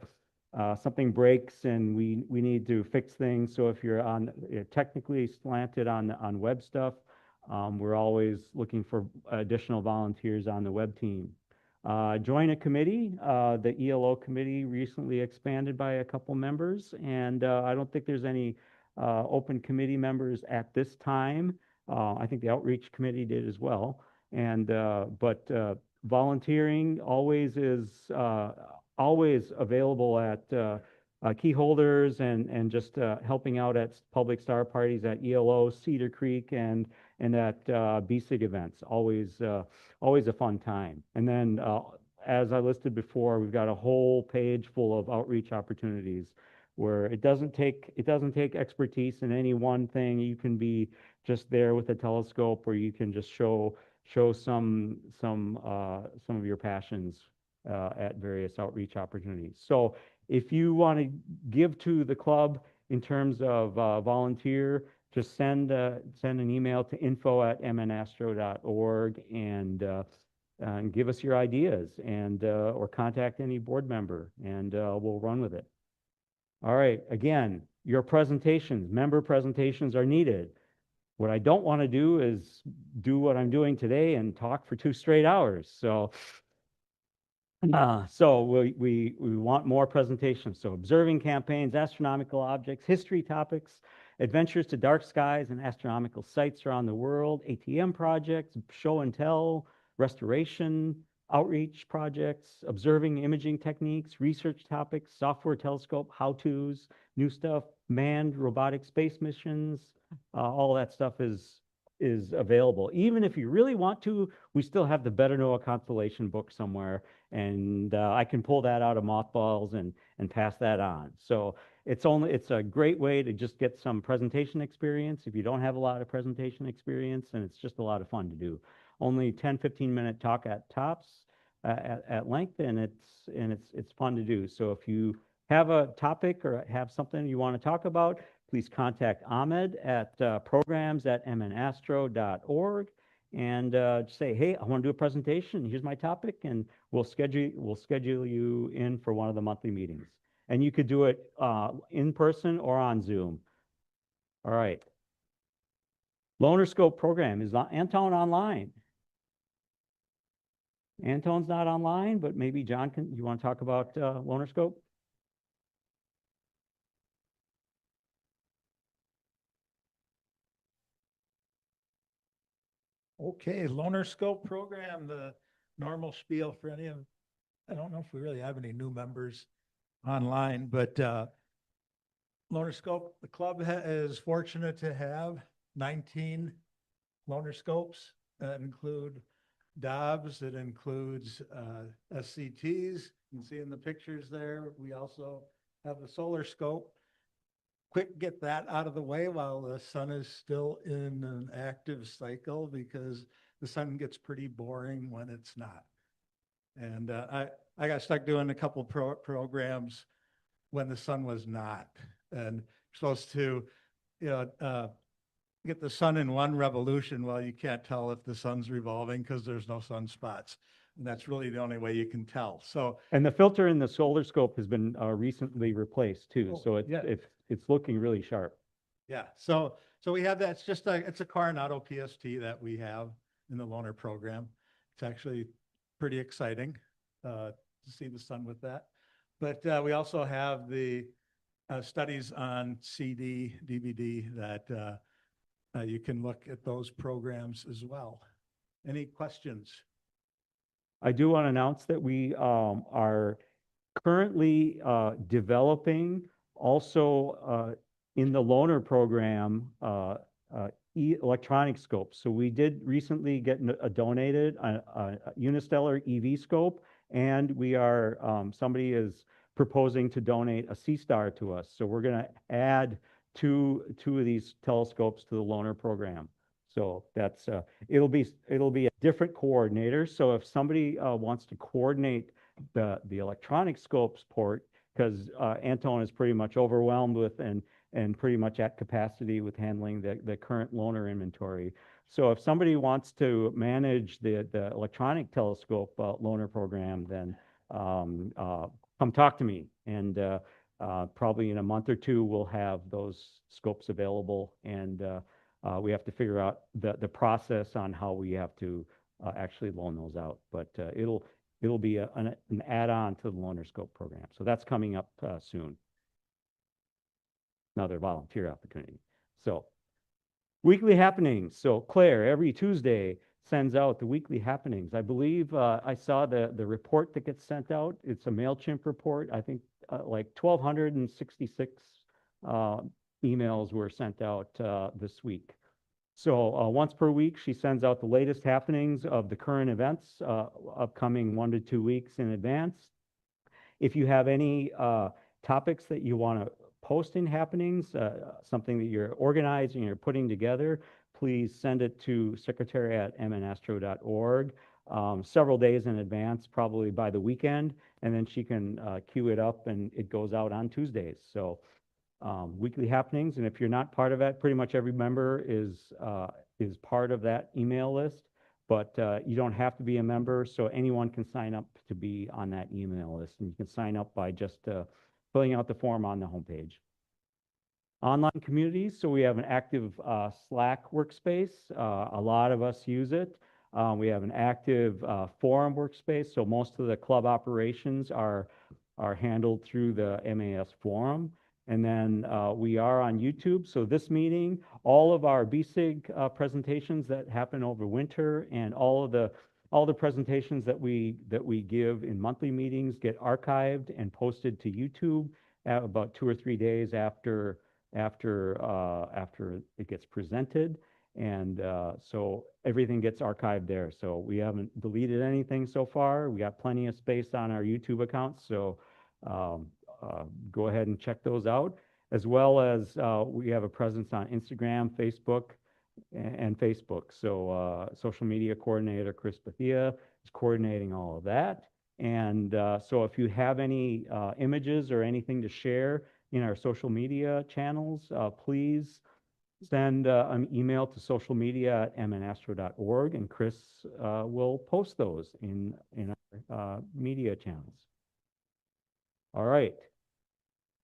something breaks and we need to fix things. So if you're technically slanted on web stuff, we're always looking for additional volunteers on the web team. Join a committee. The ELO committee recently expanded by a couple members, and I don't think there's any open committee members at this time. I think the outreach committee did as well. But volunteering always is always available at key holders and just helping out at public star parties at ELO, Cedar Creek, and at BSIG events. Always a fun time. And then as I listed before, we've got a whole page full of outreach opportunities where it doesn't take expertise in any one thing. You can be just there with a telescope, or you can just show some of your passions at various outreach opportunities. So if you want to give to the club in terms of volunteer, just send an email to info@mnastro.org and give us your ideas, and or contact any board member, and we'll run with it. All right, again, your presentations, member presentations are needed. What I don't want to do is do what I'm doing today and talk for 2 straight hours. So we want more presentations. So observing campaigns, astronomical objects, history topics, adventures to dark skies and astronomical sites around the world, ATM projects, show and tell, restoration, outreach projects, observing imaging techniques, research topics, software telescope, how-tos, new stuff, manned robotic space missions, all that stuff is available. Even if you really want to, we still have the Better Know a Constellation book somewhere, and I can pull that out of mothballs and pass that on. So it's a great way to just get some presentation experience if you don't have a lot of presentation experience, and it's just a lot of fun to do. Only 10-15 minute talk at tops at length, and it's fun to do. So if you have a topic or have something you want to talk about, please contact Ahmed at programs@mnastro.org and say, hey, I want to do a presentation. Here's my topic, and we'll schedule you in for one of the monthly meetings. And you could do it in person or on Zoom. All right. Loner Scope program. Is Anton online? Anton's not online, but maybe John you want to talk about Loner Scope? Okay, Loner Scope program, the normal spiel for any of, I don't know if we really have any new members online, but Loner Scope, the club is fortunate to have 19 Loner Scopes that include Dobbs, that includes SCTs. You can see in the pictures there. We also have the solar scope. Quick, get that out of the way while the sun is still in an active cycle, because the sun gets pretty boring when it's not. And I got stuck doing a couple programs when the sun was not, and supposed to, get the sun in one revolution. Well, you can't tell if the sun's revolving because there's no sunspots. And that's really the only way you can tell. So, and the filter in the solar scope has been recently replaced too. So it's looking really sharp. Yeah. So we have that. It's just it's a Coronado PST that we have. in the loaner program. It's actually pretty exciting to see the sun with that. But we also have the studies on CD, DVD that you can look at those programs as well. Any questions? I do want to announce that we are currently developing also in the loaner program electronic scopes. So we did recently get donated a Unistellar EV scope, and we are somebody is proposing to donate a C-Star to us. So we're going to add two of these telescopes to the loaner program. So that's it'll be a different coordinator. So if somebody wants to coordinate the electronic scopes port, because Anton is pretty much overwhelmed with and pretty much at capacity with handling the current loaner inventory. So if somebody wants to manage the electronic telescope loaner program, then come talk to me, and probably in a month or two we'll have those scopes available, and we have to figure out the process on how we have to actually loan those out. But it'll be an add-on to the loaner scope program. So that's coming up soon. Another volunteer opportunity. So weekly happenings. So Claire, every Tuesday, sends out the weekly happenings. I believe I saw the report that gets sent out. It's a MailChimp report. I think like 1,266 emails were sent out this week. So once per week, she sends out the latest happenings of the current events upcoming 1 to 2 weeks in advance. If you have any topics that you want to post in happenings, something that you're organizing or putting together, please send it to secretary@mnastro.org several days in advance, probably by the weekend, and then she can queue it up and it goes out on Tuesdays. So weekly happenings, and if you're not part of that, pretty much every member is part of that email list, but you don't have to be a member, so anyone can sign up to be on that email list, and you can sign up by just filling out the form on the homepage. Online communities, so we have an active Slack workspace. A lot of us use it. We have an active forum workspace, so most of the club operations are handled through the MAS forum. And then we are on YouTube. So this meeting, all of our BSIG presentations that happen over winter, and all the presentations that we give in monthly meetings get archived and posted to YouTube about 2 or 3 days after it gets presented. And so everything gets archived there. So we haven't deleted anything so far. We got plenty of space on our YouTube account. So go ahead and check those out, as well as we have a presence on Instagram, Facebook, and Facebook. So social media coordinator Chris Bethia is coordinating all of that. And so if you have any images or anything to share in our social media channels, please send an email to socialmedia@mnastro.org, and Chris will post those in our media channels. All right.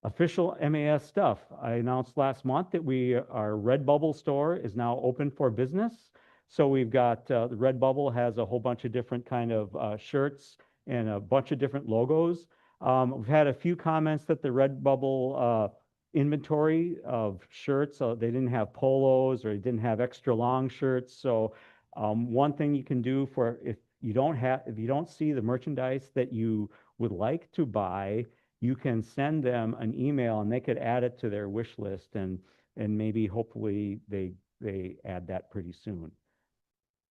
Official MAS stuff. I announced last month that our Redbubble store is now open for business. So we've got the Redbubble has a whole bunch of different kind of shirts and a bunch of different logos. We've had a few comments that the Redbubble inventory of shirts, they didn't have polos or they didn't have extra long shirts. So one thing you can do for if you don't see the merchandise that you would like to buy, you can send them an email and they could add it to their wish list, and maybe hopefully they add that pretty soon.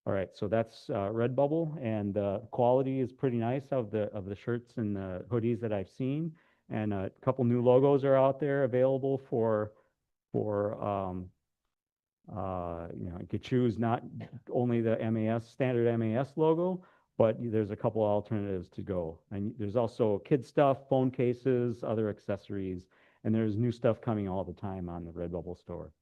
All right, so that's Redbubble, and the quality is pretty nice of the shirts and the hoodies that I've seen, and a couple new logos are out there available for you could choose not only the standard MAS logo, but there's a couple alternatives to go. And there's also kid stuff, phone cases, other accessories, and there's new stuff coming all the time on the Redbubble store.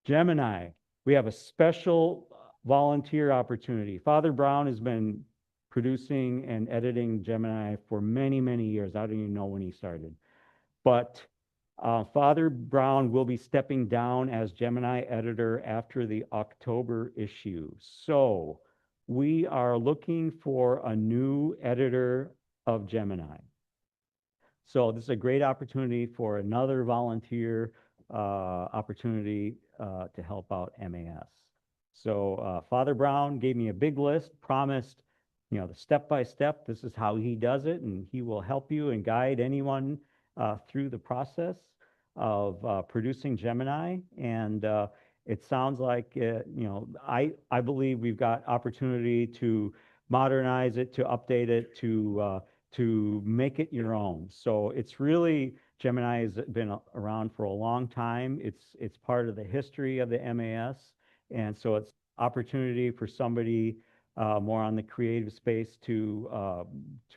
Gemini, we have a special volunteer opportunity. Father Brown has been producing and editing Gemini for many, many years. I don't even know when he started. But Father Brown will be stepping down as Gemini editor after the October issue. So we are looking for a new editor of Gemini. So this is a great opportunity for another volunteer opportunity to help out MAS. So Father Brown gave me a big list, promised, the step by step, this is how he does it, and he will help you and guide anyone through the process of producing Gemini. And it sounds like, I believe we've got opportunity to modernize it, to update it, to make it your own. So it's really, Gemini has been around for a long time. It's part of the history of the MAS. And so it's opportunity for somebody more on the creative space to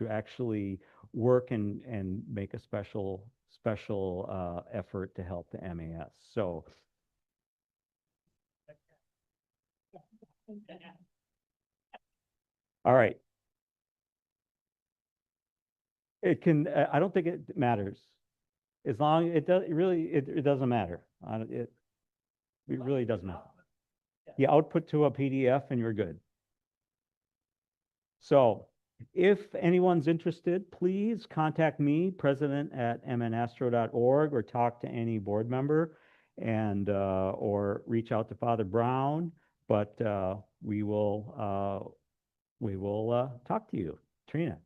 actually work and make a special effort to help the MAS. So all right. It can, I don't think it matters. As long, it does, it doesn't matter. It really doesn't matter. You output to a PDF and you're good. So if anyone's interested, please contact me, president@mnastro.org, or talk to any board member and or reach out to Father Brown. But we will talk to you. Trina.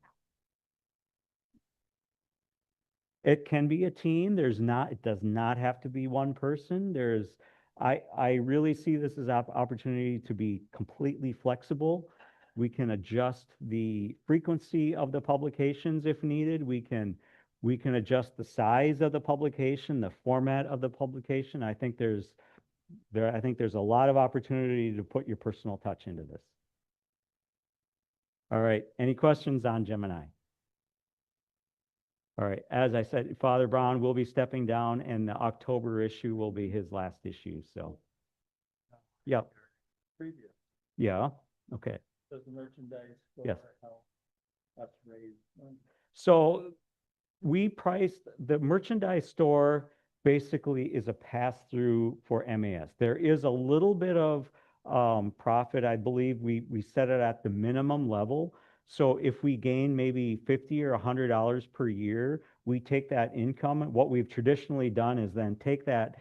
It can be a team. It does not have to be one person. I really see this as an opportunity to be completely flexible. We can adjust the frequency of the publications if needed. We can adjust the size of the publication, the format of the publication. I think there's a lot of opportunity to put your personal touch into this. All right. Any questions on Gemini? All right, as I said, Father Brown will be stepping down, and the October issue will be his last issue, so. Yep. Preview. Yeah, okay. Does the merchandise go Yes. how that's raised? So we priced, the merchandise store basically is a pass-through for MAS. There is a little bit of profit. I believe we set it at the minimum level. So if we gain maybe $50 or $100 per year, we take that income. What we've traditionally done is then take that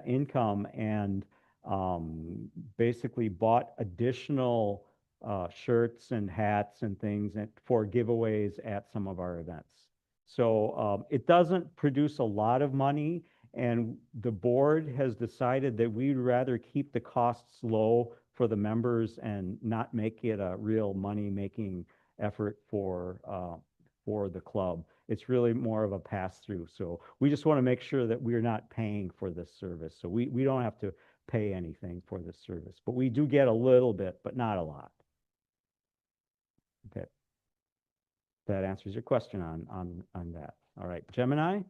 income and basically bought additional shirts and hats and things for giveaways at some of our events. So it doesn't produce a lot of money, and the board has decided that we'd rather keep the costs low for the members and not make it a real money-making effort for the club. It's really more of a pass-through. So we just want to make sure that we're not paying for this service. So we don't have to pay anything for this service, but we do get a little bit, but not a lot. Okay. That answers your question on that. All right, Gemini.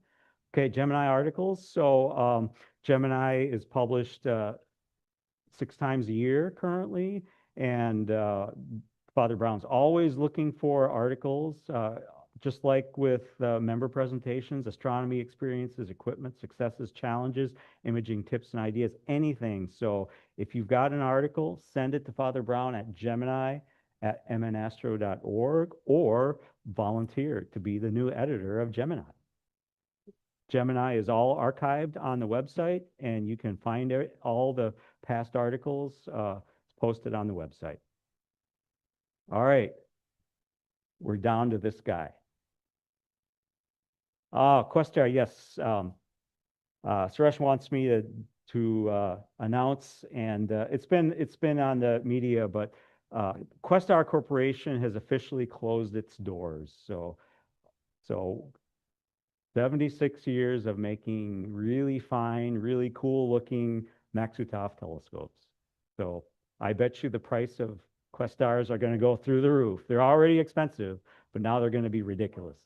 Okay, Gemini articles. So Gemini is published 6 times a year currently, and Father Brown's always looking for articles, just like with member presentations, astronomy experiences, equipment, successes, challenges, imaging tips and ideas, anything. So if you've got an article, send it to Father Brown at gemini@mnastro.org, or volunteer to be the new editor of Gemini. Gemini is all archived on the website, and you can find all the past articles posted on the website. All right, we're down to this guy. Questar, yes. Suresh wants me to announce, and it's been on the media, but Questar Corporation has officially closed its doors. So 76 years of making really fine, really cool looking Maksutov telescopes. So I bet you the price of Questars are going to go through the roof. They're already expensive, but now they're going to be ridiculous.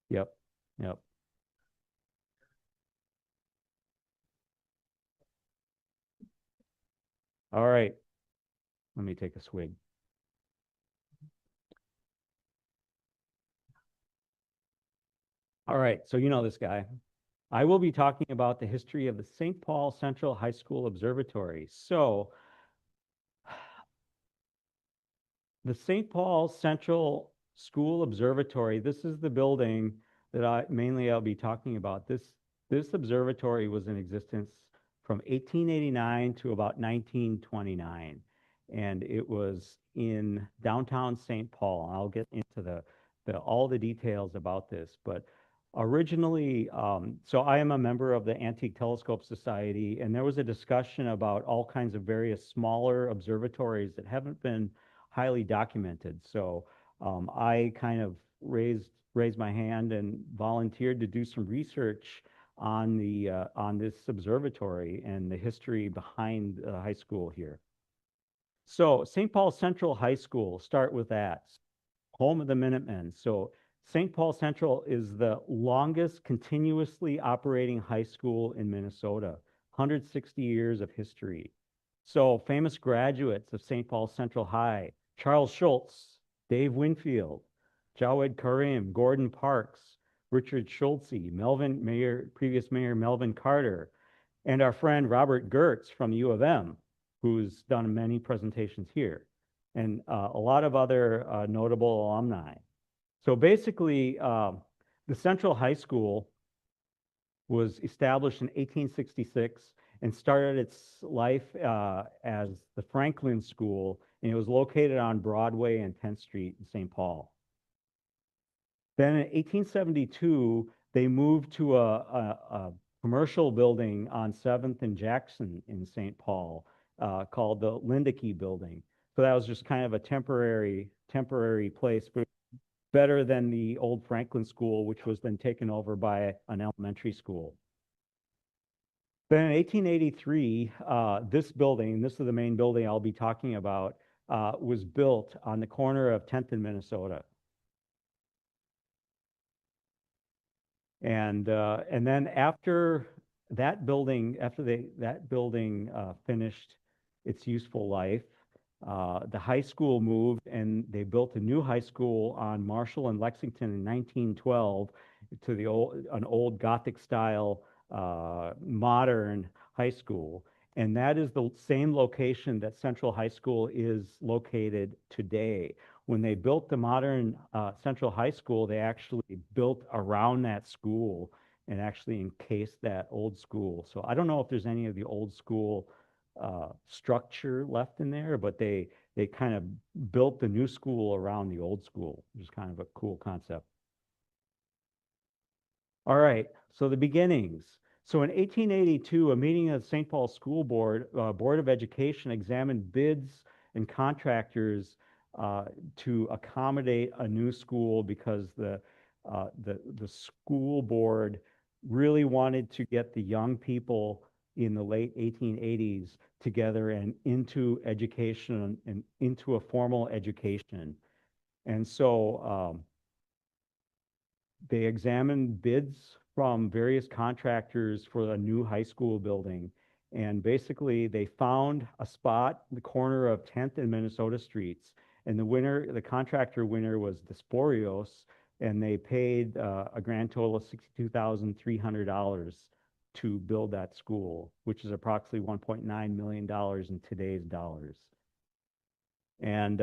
Yep. All right. Let me take a swig. All right, so you know this guy. I will be talking about the history of the St. Paul Central High School Observatory. So the St. Paul Central School Observatory, this is the building that I'll be talking about. This observatory was in existence from 1889 to about 1929, and it was in downtown St. Paul. I'll get into all the details about this, but originally, so I am a member of the Antique Telescope Society, and there was a discussion about all kinds of various smaller observatories that haven't been highly documented. So I kind of raised my hand and volunteered to do some research on this observatory and the history behind the high school here. So St. Paul Central High School, start with that. Home of the Minutemen. So St. Paul Central is the longest continuously operating high school in Minnesota, 160 years of history. So famous graduates of St. Paul Central High: Charles Schultz, Dave Winfield, Jawed Karim, Gordon Parks, Richard Schultze, previous Mayor Melvin Carter, and our friend Robert Gertz from U of M, who's done many presentations here, and a lot of other notable alumni. So basically, the Central High School was established in 1866 and started its life as the Franklin School, and it was located on Broadway and 10th Street in St. Paul. Then in 1872, they moved to a commercial building on 7th and Jackson in St. Paul called the Lindeke Building. So that was just kind of a temporary place, but better than the old Franklin School, which was then taken over by an elementary school. Then in 1883, this building, this is the main building I'll be talking about, was built on the corner of 10th and Minnesota. And then after that building, finished its useful life, the high school moved and they built a new high school on Marshall and Lexington in 1912 to an old Gothic style modern high school. And that is the same location that Central High School is located today. When they built the modern Central High School, they actually built around that school and actually encased that old school. So I don't know if there's any of the old school structure left in there, but they kind of built the new school around the old school, which is kind of a cool concept. All right, so the beginnings. So in 1882, a meeting of the St. Paul School Board, Board of Education, examined bids and contractors to accommodate a new school because the school board really wanted to get the young people in the late 1880s together and into education and into a formal education. And so they examined bids from various contractors for a new high school building. And basically they found a spot in the corner of 10th and Minnesota Streets. And the contractor winner was Desporios, and they paid a grand total of $62,300 to build that school, which is approximately $1.9 million in today's dollars. And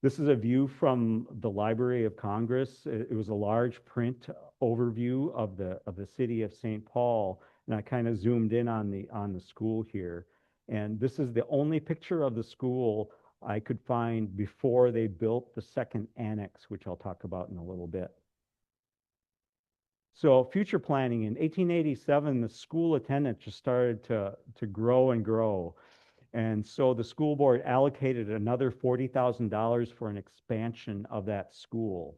this is a view from the Library of Congress. It was a large print overview of the city of St. Paul, and I kind of zoomed in on the school here. And this is the only picture of the school I could find before they built the second annex, which I'll talk about in a little bit. So future planning: in 1887, the school attendance just started to grow and grow. And so the school board allocated another $40,000 for an expansion of that school.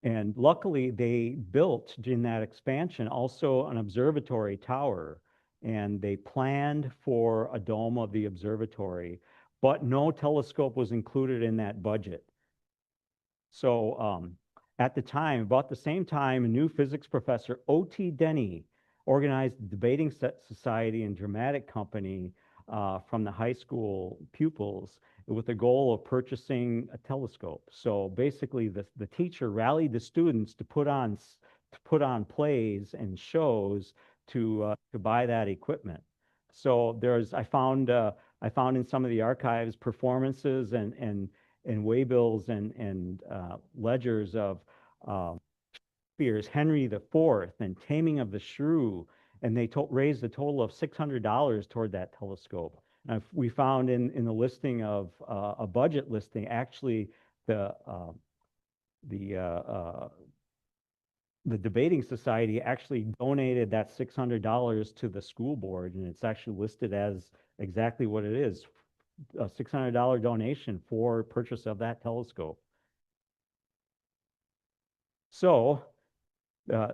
And luckily, they built in that expansion also an observatory tower. And they planned for a dome of the observatory, but no telescope was included in that budget. So at the time, about the same time, a new physics professor, O.T. Denny, organized a debating society and dramatic company from the high school pupils with the goal of purchasing a telescope. So basically, the teacher rallied the students to put on plays and shows to buy that equipment. So I found in some of the archives performances and waybills and ledgers of Shakespeare's Henry IV and Taming of the Shrew, and they raised a total of $600 toward that telescope. We found in the listing of a budget listing, actually the uh, the uh, uh, the debating society actually donated that $600 to the school board, and it's actually listed as exactly what it is, a $600 donation for purchase of that telescope. So uh,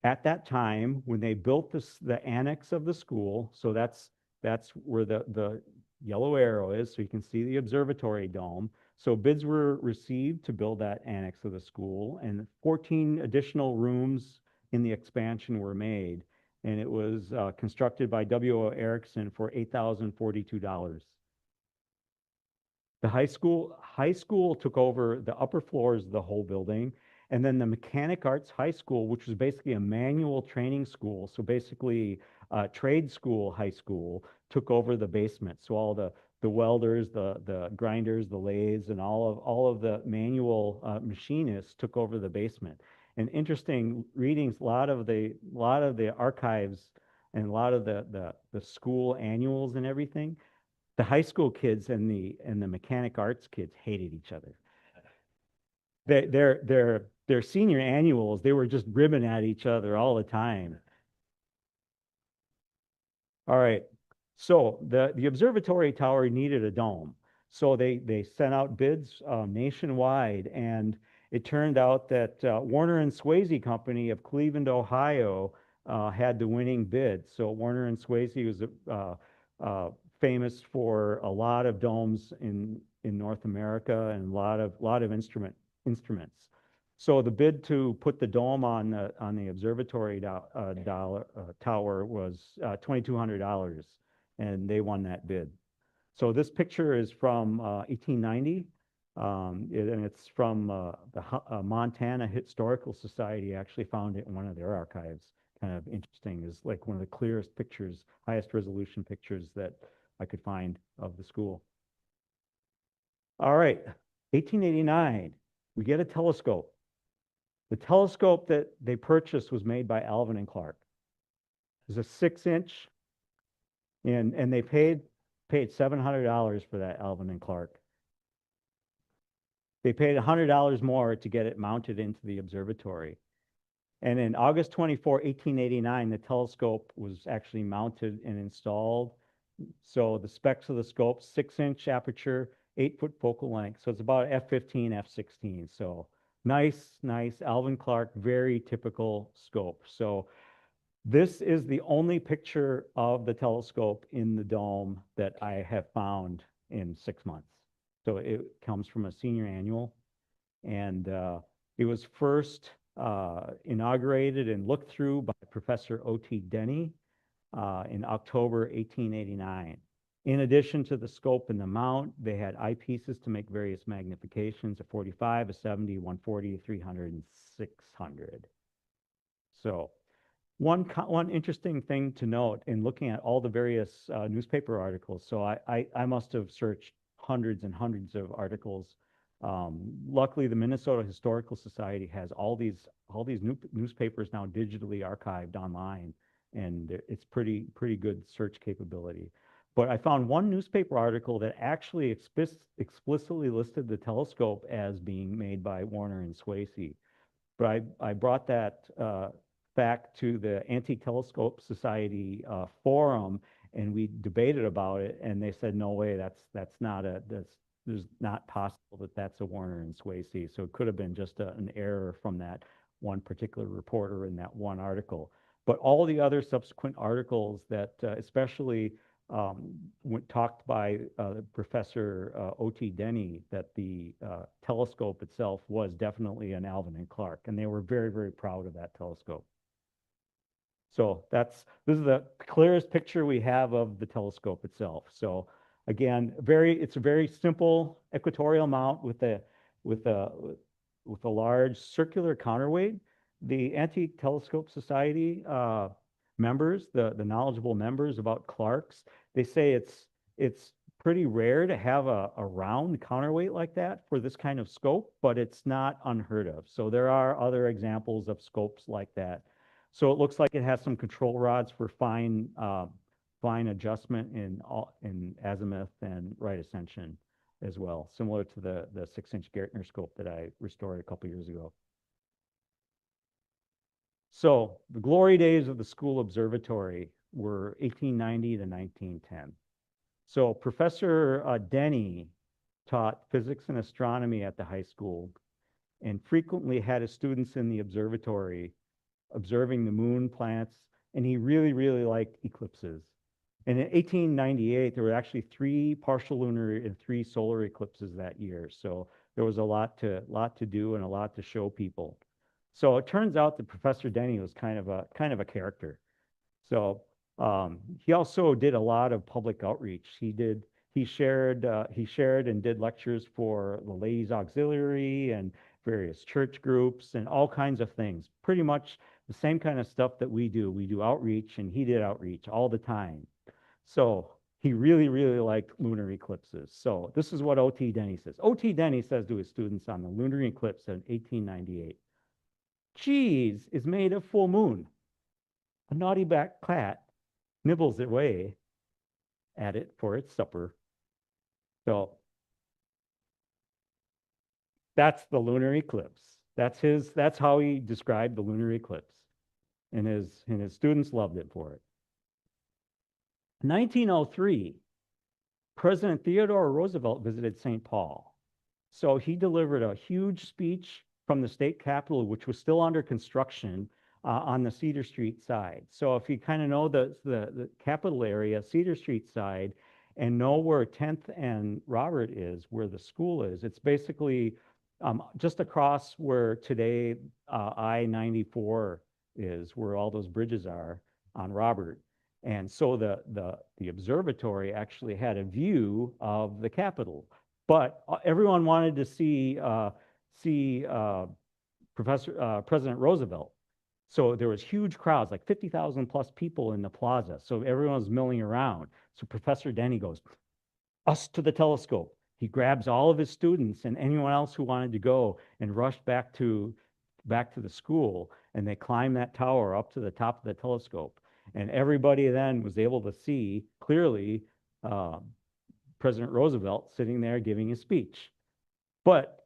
at that time, when they built the annex of the school, so that's where the yellow arrow is, so you can see the observatory dome. So bids were received to build that annex of the school, and 14 additional rooms in the expansion were made, and it was constructed by W.O. Erickson for $8,042. The high school took over the upper floors of the whole building, and then the Mechanic Arts High School, which was basically a manual training school, so basically trade school high school, took over the basement. So all the welders, the grinders, the lathes, and all of the manual machinists took over the basement. And interesting readings, a lot of the archives and a lot of the school annuals and everything, the high school kids and the mechanic arts kids hated each other. Their senior annuals, they were just ribbing at each other all the time. All right. So the observatory tower needed a dome. So they sent out bids nationwide, and it turned out that Warner and Swasey Company of Cleveland, Ohio, had the winning bid. So Warner and Swasey was famous for a lot of domes in North America and a lot of instruments. So the bid to put the dome on the observatory tower was $2,200, and they won that bid. So this picture is from 1890, and it's from the Montana Historical Society. Actually found it in one of their archives. Kind of interesting. Is like one of the clearest pictures, highest resolution pictures that I could find of the school. All right, 1889, we get a telescope. The telescope that they purchased was made by Alvin and Clark. It was a 6-inch, and they paid $700 for that Alvin and Clark. They paid $100 more to get it mounted into the observatory. And in August 24, 1889, the telescope was actually mounted and installed. So the specs of the scope, 6-inch aperture, 8-foot focal length. So it's about f15, f16. So nice Alvin Clark, very typical scope. So this is the only picture of the telescope in the dome that I have found in 6 months. So it comes from a senior annual, and it was first inaugurated and looked through by Professor O.T. Denny in October 1889. In addition to the scope and the mount, they had eyepieces to make various magnifications, a 45, a 70, 140, 300, and 600. So one interesting thing to note in looking at all the various newspaper articles, so I must have searched hundreds and hundreds of articles. Luckily, the Minnesota Historical Society has all these newspapers now digitally archived online, and it's pretty good search capability. But I found one newspaper article that actually explicitly listed the telescope as being made by Warner and Swasey. But I brought that back to the Antique Telescope Society forum, and we debated about it, and they said, no way, that's there's not possible that that's a Warner and Swasey. So it could have been just an error from that one particular reporter in that one article. But all the other subsequent articles that, especially talked by Professor O.T. Denny, that the telescope itself was definitely an Alvin and Clark, and they were very, very proud of that telescope. So this is the clearest picture we have of the telescope itself. So again, it's a very simple equatorial mount with a with a with a large circular counterweight. The Anti-Telescope Society members, the knowledgeable members about Clark's, they say it's pretty rare to have a round counterweight like that for this kind of scope, but it's not unheard of. So there are other examples of scopes like that. So it looks like it has some control rods for fine adjustment in azimuth and right ascension as well, similar to the 6-inch Gartner scope that I restored a couple years ago. So the glory days of the school observatory were 1890 to 1910. So Professor Denny taught physics and astronomy at the high school and frequently had his students in the observatory observing the moon, planets, and he really, really liked eclipses. And in 1898, there were actually 3 partial lunar and 3 solar eclipses that year. So there was a lot to do and a lot to show people. So it turns out that Professor Denny was kind of a character. So he also did a lot of public outreach. He shared and did lectures for the Ladies Auxiliary and various church groups and all kinds of things. Pretty much the same kind of stuff that we do. We do outreach, and he did outreach all the time. So he really, really liked lunar eclipses. So this is what O.T. Denny says. O.T. Denny says to his students on the lunar eclipse in 1898, cheese is made of full moon. A naughty black cat nibbles away at it for its supper. So that's the lunar eclipse. That's how he described the lunar eclipse. And his students loved it for it. 1903, President Theodore Roosevelt visited St. Paul. So he delivered a huge speech from the state capitol, which was still under construction on the Cedar Street side. So if you kind of know the Capitol area, Cedar Street side, and know where 10th and Robert is, where the school is, it's basically just across where today I-94 is, where all those bridges are on Robert. And so the observatory actually had a view of the Capitol, but everyone wanted to see President Roosevelt. So there was huge crowds, like 50,000 plus people in the plaza. So everyone was milling around. So Professor Denny goes, us to the telescope. He grabs all of his students and anyone else who wanted to go and rushed back to the school. And they climbed that tower up to the top of the telescope. And everybody then was able to see clearly President Roosevelt sitting there giving his speech. But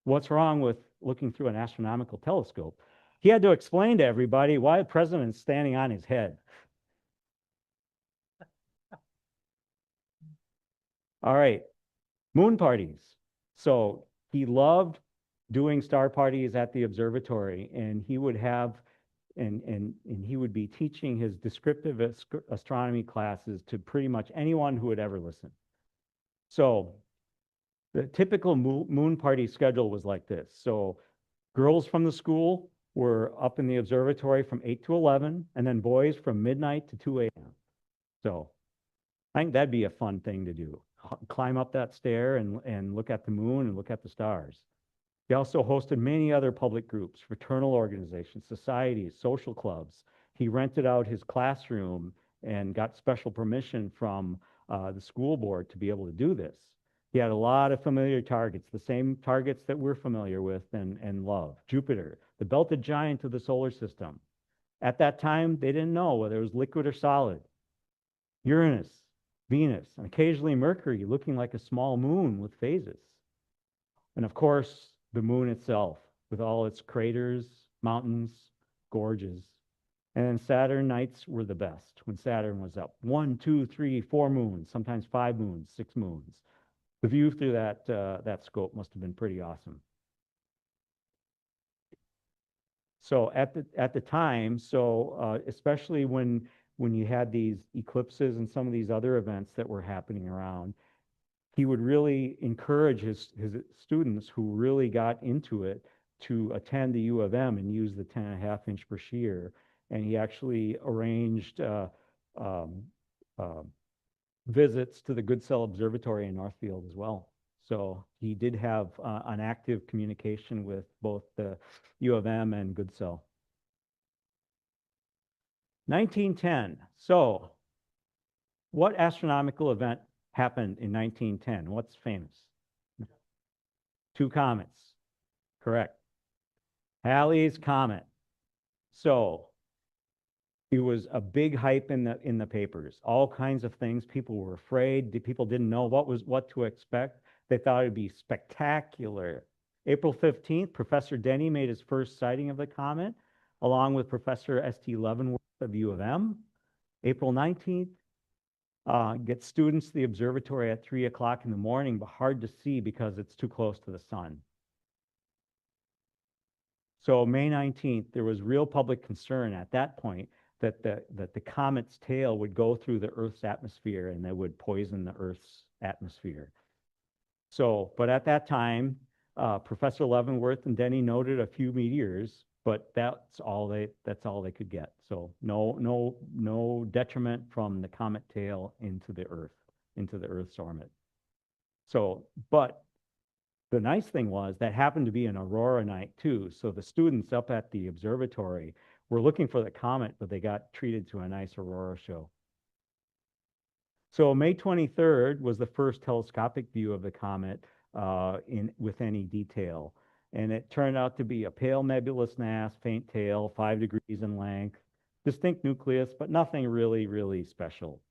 what's wrong with looking through an astronomical telescope? He had to explain to everybody why the president's standing on his head. All right, moon parties. So he loved doing star parties at the observatory, and he would have and he would be teaching his descriptive astronomy classes to pretty much anyone who would ever listen. So the typical moon party schedule was like this. So girls from the school were up in the observatory from 8 to 11, and then boys from midnight to 2 a.m. So I think that'd be a fun thing to do. Climb up that stair and look at the moon and look at the stars. He also hosted many other public groups, fraternal organizations, societies, social clubs. He rented out his classroom and got special permission from the school board to be able to do this. He had a lot of familiar targets, the same targets that we're familiar with and love. Jupiter, the belted giant of the solar system. At that time, they didn't know whether it was liquid or solid. Uranus, Venus, and occasionally Mercury, looking like a small moon with phases. And of course, the moon itself, with all its craters, mountains, gorges. And then Saturn nights were the best, when Saturn was up. 1, 2, 3, 4 moons, sometimes 5 moons, 6 moons. The view through that scope must have been pretty awesome. So at the time, especially when you had these eclipses and some of these other events that were happening around, he would really encourage his students who really got into it to attend the U of M and use the 10.5-inch brochure and he actually arranged um, uh, visits to the Goodsell Observatory in Northfield as well. So he did have an active communication with both the U of M and Goodsell. 1910. So what astronomical event happened in 1910? What's famous? Two comets. Correct. Halley's Comet. So it was a big hype in the papers. All kinds of things. People were afraid. People didn't know what to expect. They thought it'd be spectacular. April 15th, Professor Denny made his first sighting of the comet, along with Professor S.T. Leavenworth of U of M. April 19th, get students to the observatory at 3 o'clock in the morning, but hard to see because it's too close to the sun. So May 19th, there was real public concern at that point that the comet's tail would go through the Earth's atmosphere and that would poison the Earth's atmosphere. So, but at that time, Professor Leavenworth and Denny noted a few meteors, but that's all they could get. So no detriment from the comet tail into the Earth's orbit. So, but the nice thing was that happened to be an aurora night too. So the students up at the observatory were looking for the comet, but they got treated to a nice aurora show. So May 23rd was the first telescopic view of the comet with any detail. And it turned out to be a pale nebulous mass, faint tail, 5 degrees in length, distinct nucleus, but nothing really, really special.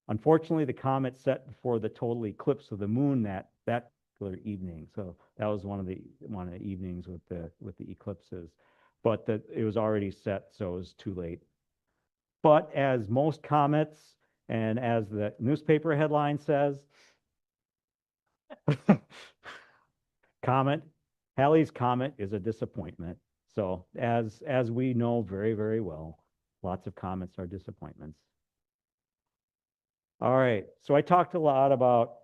Unfortunately, the comet set before the total eclipse of the moon that particular evening. So that was one of the evenings with the eclipses. But it was already set, so it was too late. But as most comets, and as the newspaper headline says, Halley's Comet is a disappointment. So as we know very, very well, lots of comets are disappointments. All right, so I talked a lot about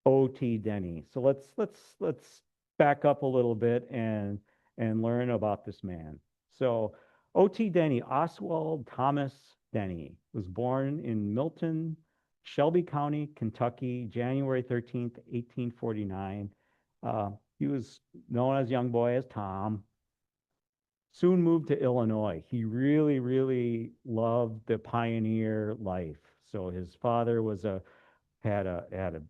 O.T. Denny. So let's back up a little bit and learn about this man. So O.T. Denny, Oswald Thomas Denny, was born in Milton, Shelby County, Kentucky, January 13th, 1849. He was known as young boy as Tom. Soon moved to Illinois. He really, really loved the pioneer life. So his father had a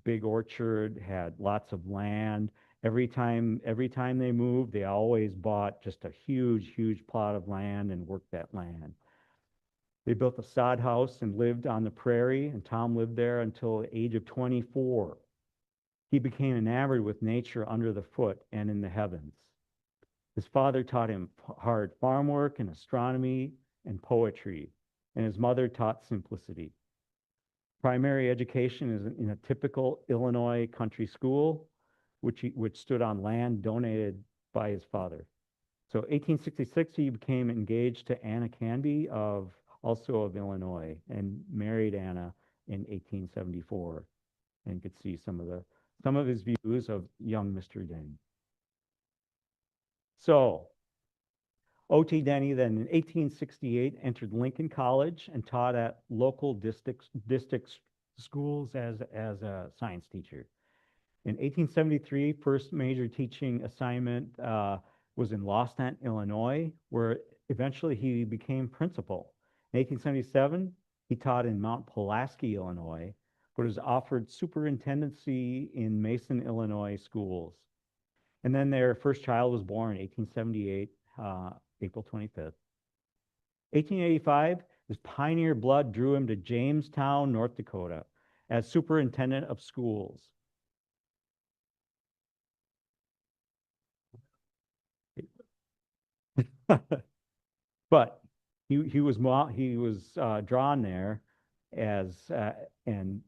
big orchard, had lots of land. Every time they moved, they always bought just a huge, huge plot of land and worked that land. They built a sod house and lived on the prairie, and Tom lived there until the age of 24. He became enamored with nature under the foot and in the heavens. His father taught him hard farm work and astronomy and poetry, and his mother taught simplicity. Primary education is in a typical Illinois country school, which stood on land donated by his father. So 1866, he became engaged to Anna Canby also of Illinois, and married Anna in 1874, and could see some of his views of young Mr. Denny. So O.T. Denny then in 1868 entered Lincoln College and taught at local district schools as a science teacher. In 1873, first major teaching assignment was in Lawstant, Illinois, where eventually he became principal. In 1877, he taught in Mount Pulaski, Illinois, but was offered superintendency in Mason, Illinois schools. And then their first child was born in 1878, April 25th. 1885, his pioneer blood drew him to Jamestown, North Dakota, as superintendent of schools. But he was drawn there as and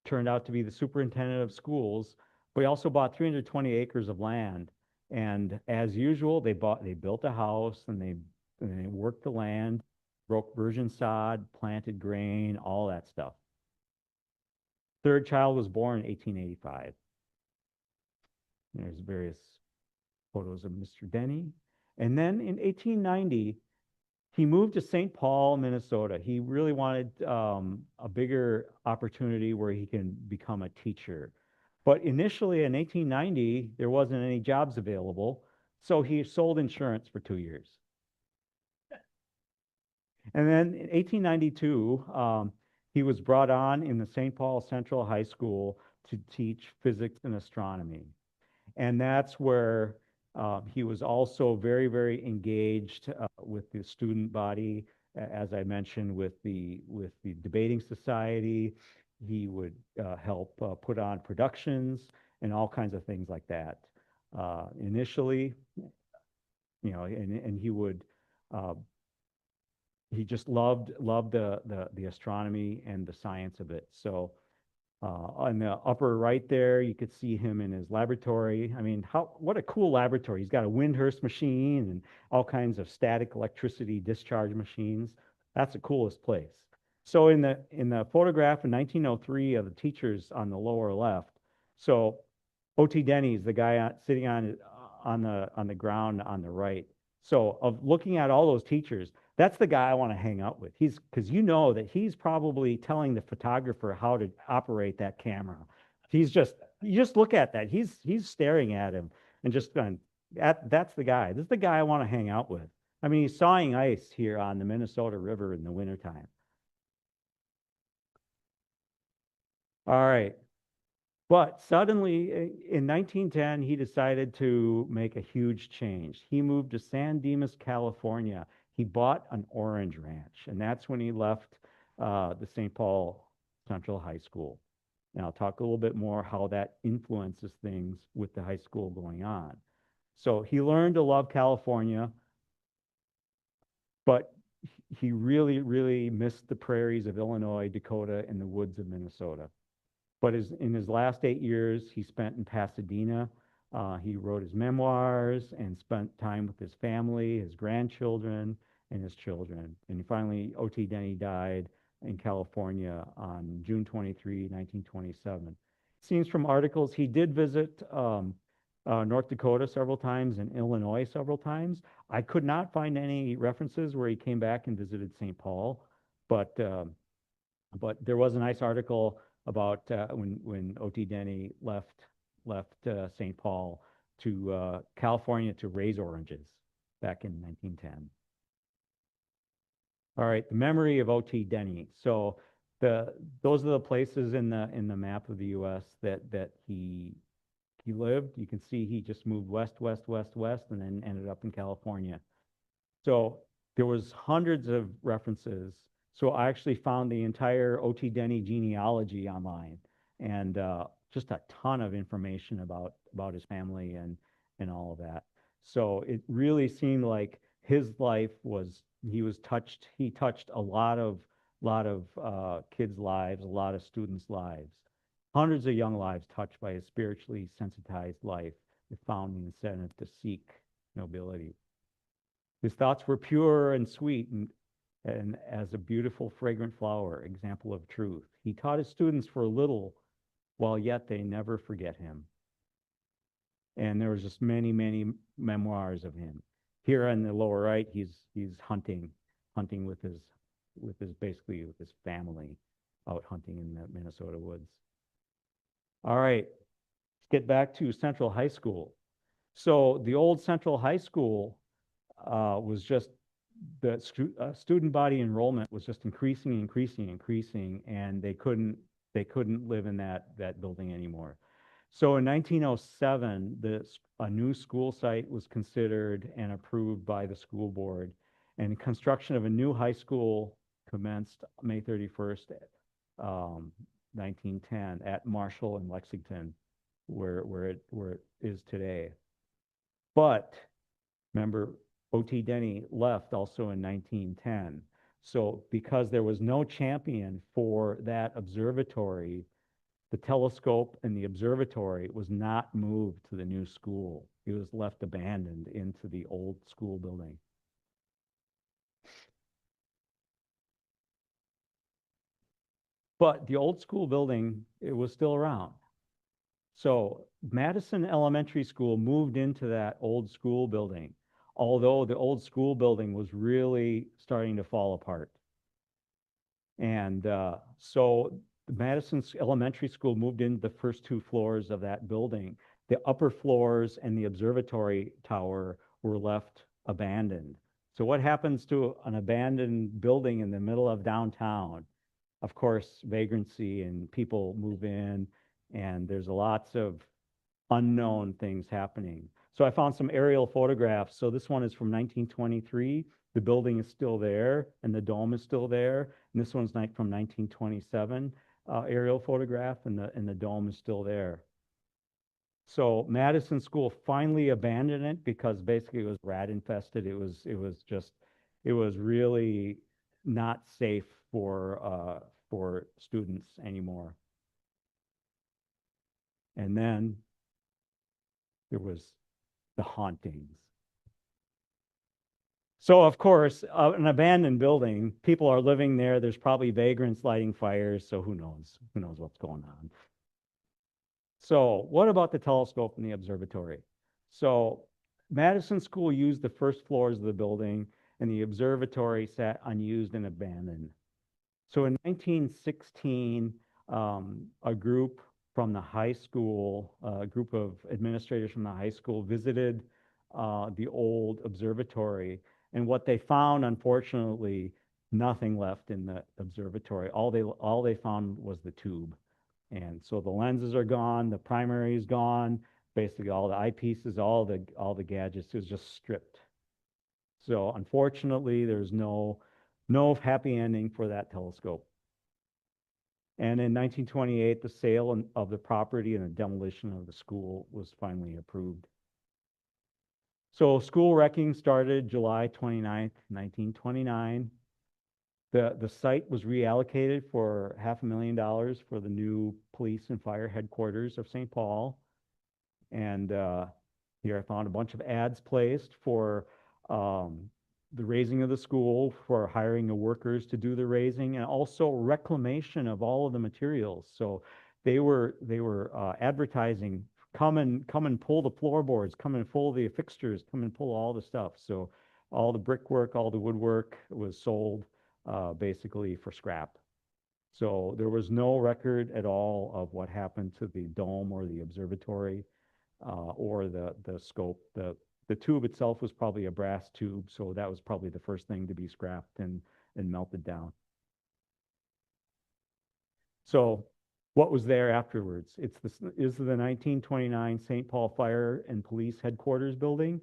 turned out to be the superintendent of schools. But he also bought 320 acres of land, and as usual, they built a house and they worked the land, broke virgin sod, planted grain, all that stuff. Third child was born in 1885. There's various photos of Mr. Denny. And then in 1890, he moved to St. Paul, Minnesota. He really wanted a bigger opportunity where he can become a teacher. But initially in 1890, there wasn't any jobs available, so he sold insurance for 2 years. And then in 1892, he was brought on in the St. Paul Central High School to teach physics and astronomy. And that's where he was also very, very engaged with the student body, as I mentioned, with the debating society. He would help put on productions and all kinds of things like that. Initially, and he would he just loved the astronomy and the science of it. So on the upper right there, you could see him in his laboratory. I mean, what a cool laboratory. He's got a Windhurst machine and all kinds of static electricity discharge machines. That's the coolest place. So in the photograph in 1903 of the teachers on the lower left, so O.T. Denny is the guy sitting on the ground on the right. So of looking at all those teachers, that's the guy I want to hang out with. Because you know that he's probably telling the photographer how to operate that camera. You just look at that. He's staring at him and just going, that's the guy. This is the guy I want to hang out with. I mean, he's sawing ice here on the Minnesota River in the wintertime. All right. But suddenly in 1910, he decided to make a huge change. He moved to San Dimas, California. He bought an orange ranch, and that's when he left the St. Paul Central High School. And I'll talk a little bit more how that influences things with the high school going on. So he learned to love California, but he really, really missed the prairies of Illinois, Dakota, and the woods of Minnesota. But in his last 8 years, he spent in Pasadena. He wrote his memoirs and spent time with his family, his grandchildren, and his children. And finally, O.T. Denny died in California on June 23, 1927. Seems from articles, he did visit North Dakota several times and Illinois several times. I could not find any references where he came back and visited St. Paul, but there was a nice article about when O.T. Denny left St. Paul to California to raise oranges back in 1910. All right, the memory of O.T. Denny. So those are the places in the map of the U.S. that he lived. You can see he just moved west, and then ended up in California. So there was hundreds of references. So I actually found the entire O.T. Denny genealogy online, and just a ton of information about his family and all of that. So it really seemed like his life he touched a lot of kids' lives, a lot of students' lives, hundreds of young lives touched by his spiritually sensitized life that found the incentive to seek nobility. His thoughts were pure and sweet, and as a beautiful, fragrant flower, example of truth. He taught his students for a little, while yet they never forget him. And there was just many, many memoirs of him. Here on the lower right, he's hunting with his family, out hunting in the Minnesota woods. All right, let's get back to Central High School. So the old Central High School was just the student body enrollment was just increasing, and they couldn't live in that building anymore. So in 1907, a new school site was considered and approved by the school board, and construction of a new high school commenced May 31st, 1910 at Marshall and Lexington, where it is today. But remember, O.T. Denny left also in 1910. So because there was no champion for that observatory, the telescope and the observatory was not moved to the new school. It was left abandoned into the old school building. But the old school building, it was still around. So Madison Elementary School moved into that old school building. although the old school building was really starting to fall apart. And so the Elementary School moved into the first 2 floors of that building. The upper floors and the observatory tower were left abandoned. So what happens to an abandoned building in the middle of downtown? Of course, vagrancy and people move in, and there's lots of unknown things happening. So I found some aerial photographs. So this one is from 1923. The building is still there, and the dome is still there. And this one's from 1927 aerial photograph, and the dome is still there. So Madison School finally abandoned it because basically it was rat infested. It was really not safe for students anymore. And then there was the hauntings. So of course, an abandoned building, people are living there. There's probably vagrants lighting fires. So who knows? Who knows what's going on? So what about the telescope and the observatory? So Madison School used the first floors of the building, and the observatory sat unused and abandoned. So in 1916, a group from the high school, a group of administrators from the high school visited the old observatory. And what they found, unfortunately, nothing left in the observatory. All they found was the tube. And so the lenses are gone, the primary is gone, basically all the eyepieces, all the gadgets is just stripped. So unfortunately, there's no happy ending for that telescope. And in 1928, the sale of the property and the demolition of the school was finally approved. So school wrecking started July 29th, 1929. The site was reallocated for $500,000 for the new police and fire headquarters of St. Paul. And here I found a bunch of ads placed for the raising of the school, for hiring the workers to do the raising, and also reclamation of all of the materials. So they were advertising, come and pull the floorboards, come and pull the fixtures, come and pull all the stuff. So all the brickwork, all the woodwork was sold basically for scrap. So there was no record at all of what happened to the dome or the observatory or the scope. The tube itself was probably a brass tube, so that was probably the first thing to be scrapped and melted down. So what was there afterwards? Is the 1929 St. Paul Fire and Police Headquarters building.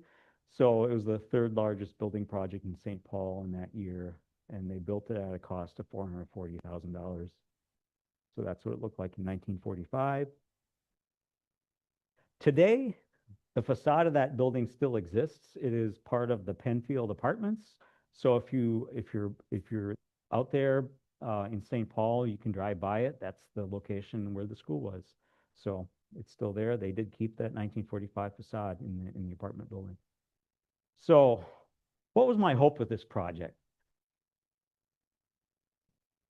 So it was the 3rd largest building project in St. Paul in that year, and they built it at a cost of $440,000. So that's what it looked like in 1945. Today, the facade of that building still exists. It is part of the Penfield Apartments. So if you're out there in St. Paul, you can drive by it. That's the location where the school was. So it's still there. They did keep that 1945 facade in the apartment building. So what was my hope with this project?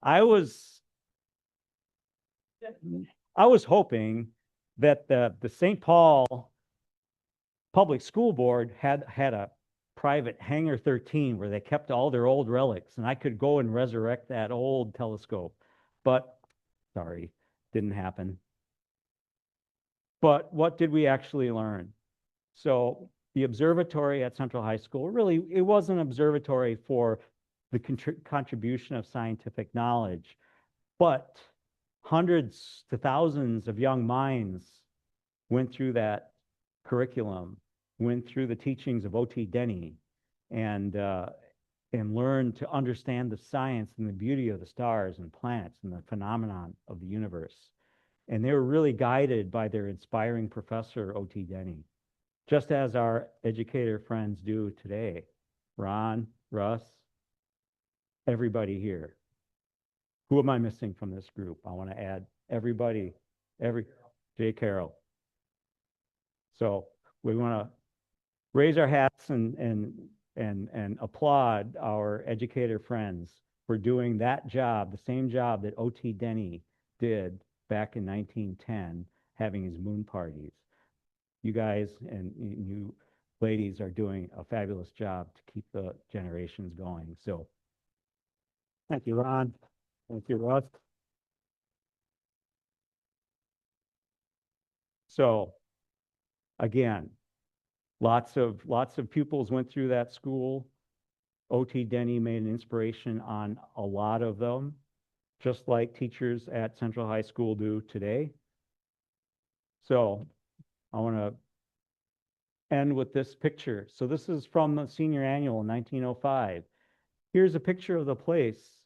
I was hoping that the St. Paul Public School Board had a private Hangar 13 where they kept all their old relics, and I could go and resurrect that old telescope. But sorry, didn't happen. But what did we actually learn? So the observatory at Central High School, really, it was an observatory for the contribution of scientific knowledge, but hundreds to thousands of young minds went through that curriculum, went through the teachings of O.T. Denny, and learned to understand the science and the beauty of the stars and planets and the phenomenon of the universe. And they were really guided by their inspiring professor, O.T. Denny, just as our educator friends do today. Ron, Russ, everybody here. Who am I missing from this group? I want to add everybody, Jay Carroll. So we want to raise our hats and applaud our educator friends for doing that job, the same job that O.T. Denny did back in 1910, having his moon parties. You guys and ladies are doing a fabulous job to keep the generations going. So thank you, Ron. Thank you, Russ. So again, lots of pupils went through that school. O.T. Denny made an inspiration on a lot of them, just like teachers at Central High School do today. So I want to end with this picture. So this is from the senior annual in 1905. Here's a picture of the place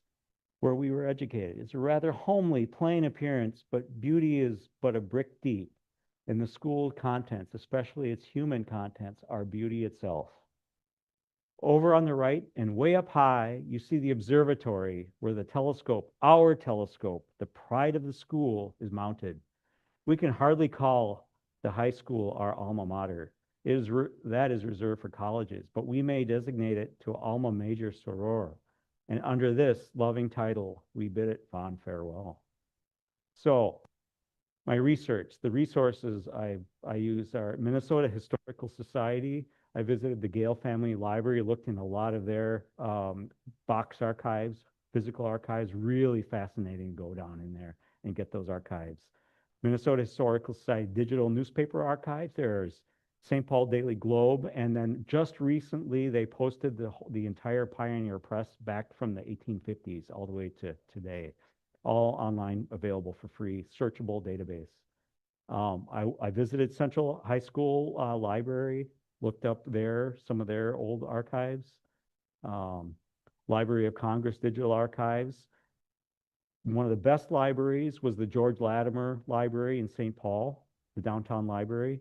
where we were educated. It's a rather homely, plain appearance, but beauty is but a brick deep. And the school contents, especially its human contents, are beauty itself. Over on the right and way up high, you see the observatory where the telescope, our telescope, the pride of the school, is mounted. We can hardly call the high school our alma mater. That is reserved for colleges, but we may designate it to alma mater soror. And under this loving title, we bid it fond farewell. So my research, the resources I use are Minnesota Historical Society. I visited the Gale Family Library, looked in a lot of their box archives, physical archives. Really fascinating to go down in there and get those archives. Minnesota Historical Society digital newspaper archives. There's St. Paul Daily Globe, and then just recently they posted the entire Pioneer Press back from the 1850s all the way to today, all online, available for free, searchable database. I visited Central High School Library, looked up some of their old archives. Library of Congress digital archives. One of the best libraries was the George Latimer Library in St. Paul, the downtown library.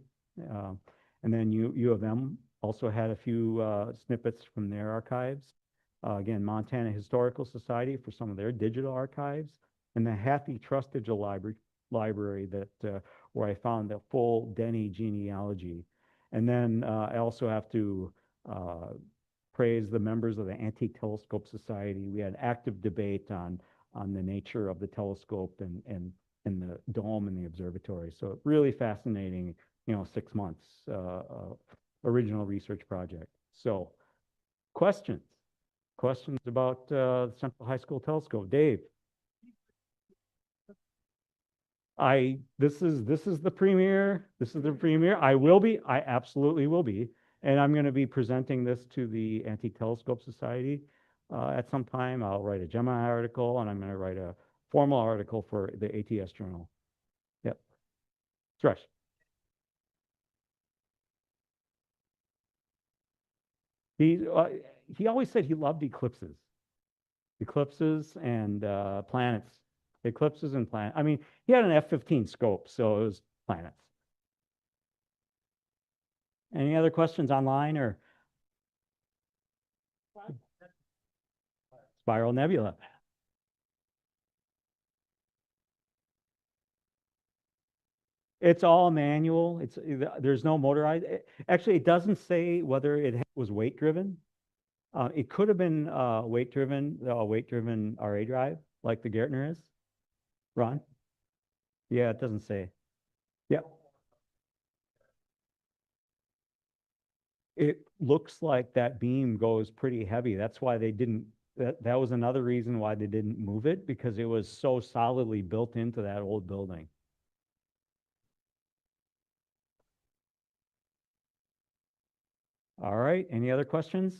And then U of M also had a few snippets from their archives. Again, Montana Historical Society for some of their digital archives, and the Hathi Trust Digital Library that where I found the full Denny genealogy. And then I also have to praise the members of the Antique Telescope Society. We had active debate on the nature of the telescope and the dome and the observatory. So really fascinating, 6 months original research project. So questions about the Central High School Telescope. Dave. This is the premiere. This is the premiere. I absolutely will be. And I'm going to be presenting this to the Antique Telescope Society at some time. I'll write a Gemini article, and I'm going to write a formal article for the ATS Journal. Yep. Suresh. He always said he loved eclipses and planets. Eclipses and planets. I mean, he had an F-15 scope, so it was planets. Any other questions online or? Spiral nebula. It's all manual. There's no motorized. Actually, it doesn't say whether it was weight driven. It could have been weight driven RA drive, like the Gartner is. Ron? Yeah, it doesn't say. Yeah. It looks like that beam goes pretty heavy. That's why they didn't, that was another reason why they didn't move it, because it was so solidly built into that old building. All right, any other questions?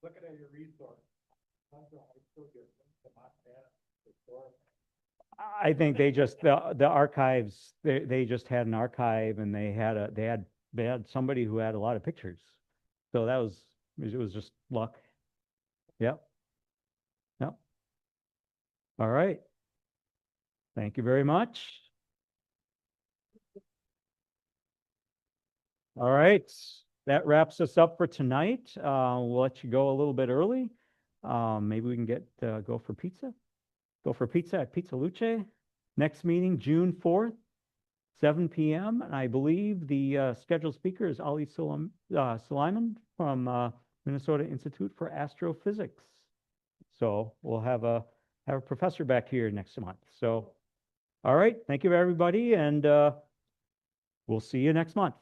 Looking at your resource. I think they just, the archives, they just had an archive, and they had somebody who had a lot of pictures. So it was just luck. Yep. Yep. All right. Thank you very much. All right. That wraps us up for tonight. We'll let you go a little bit early. Maybe we can go for pizza. Go for pizza at Pizza Luce. Next meeting, June 4th, 7 p.m. And I believe the scheduled speaker is Ali Suleiman from Minnesota Institute for Astrophysics. So we'll have a professor back here next month. So, all right. Thank you, everybody. And we'll see you next month.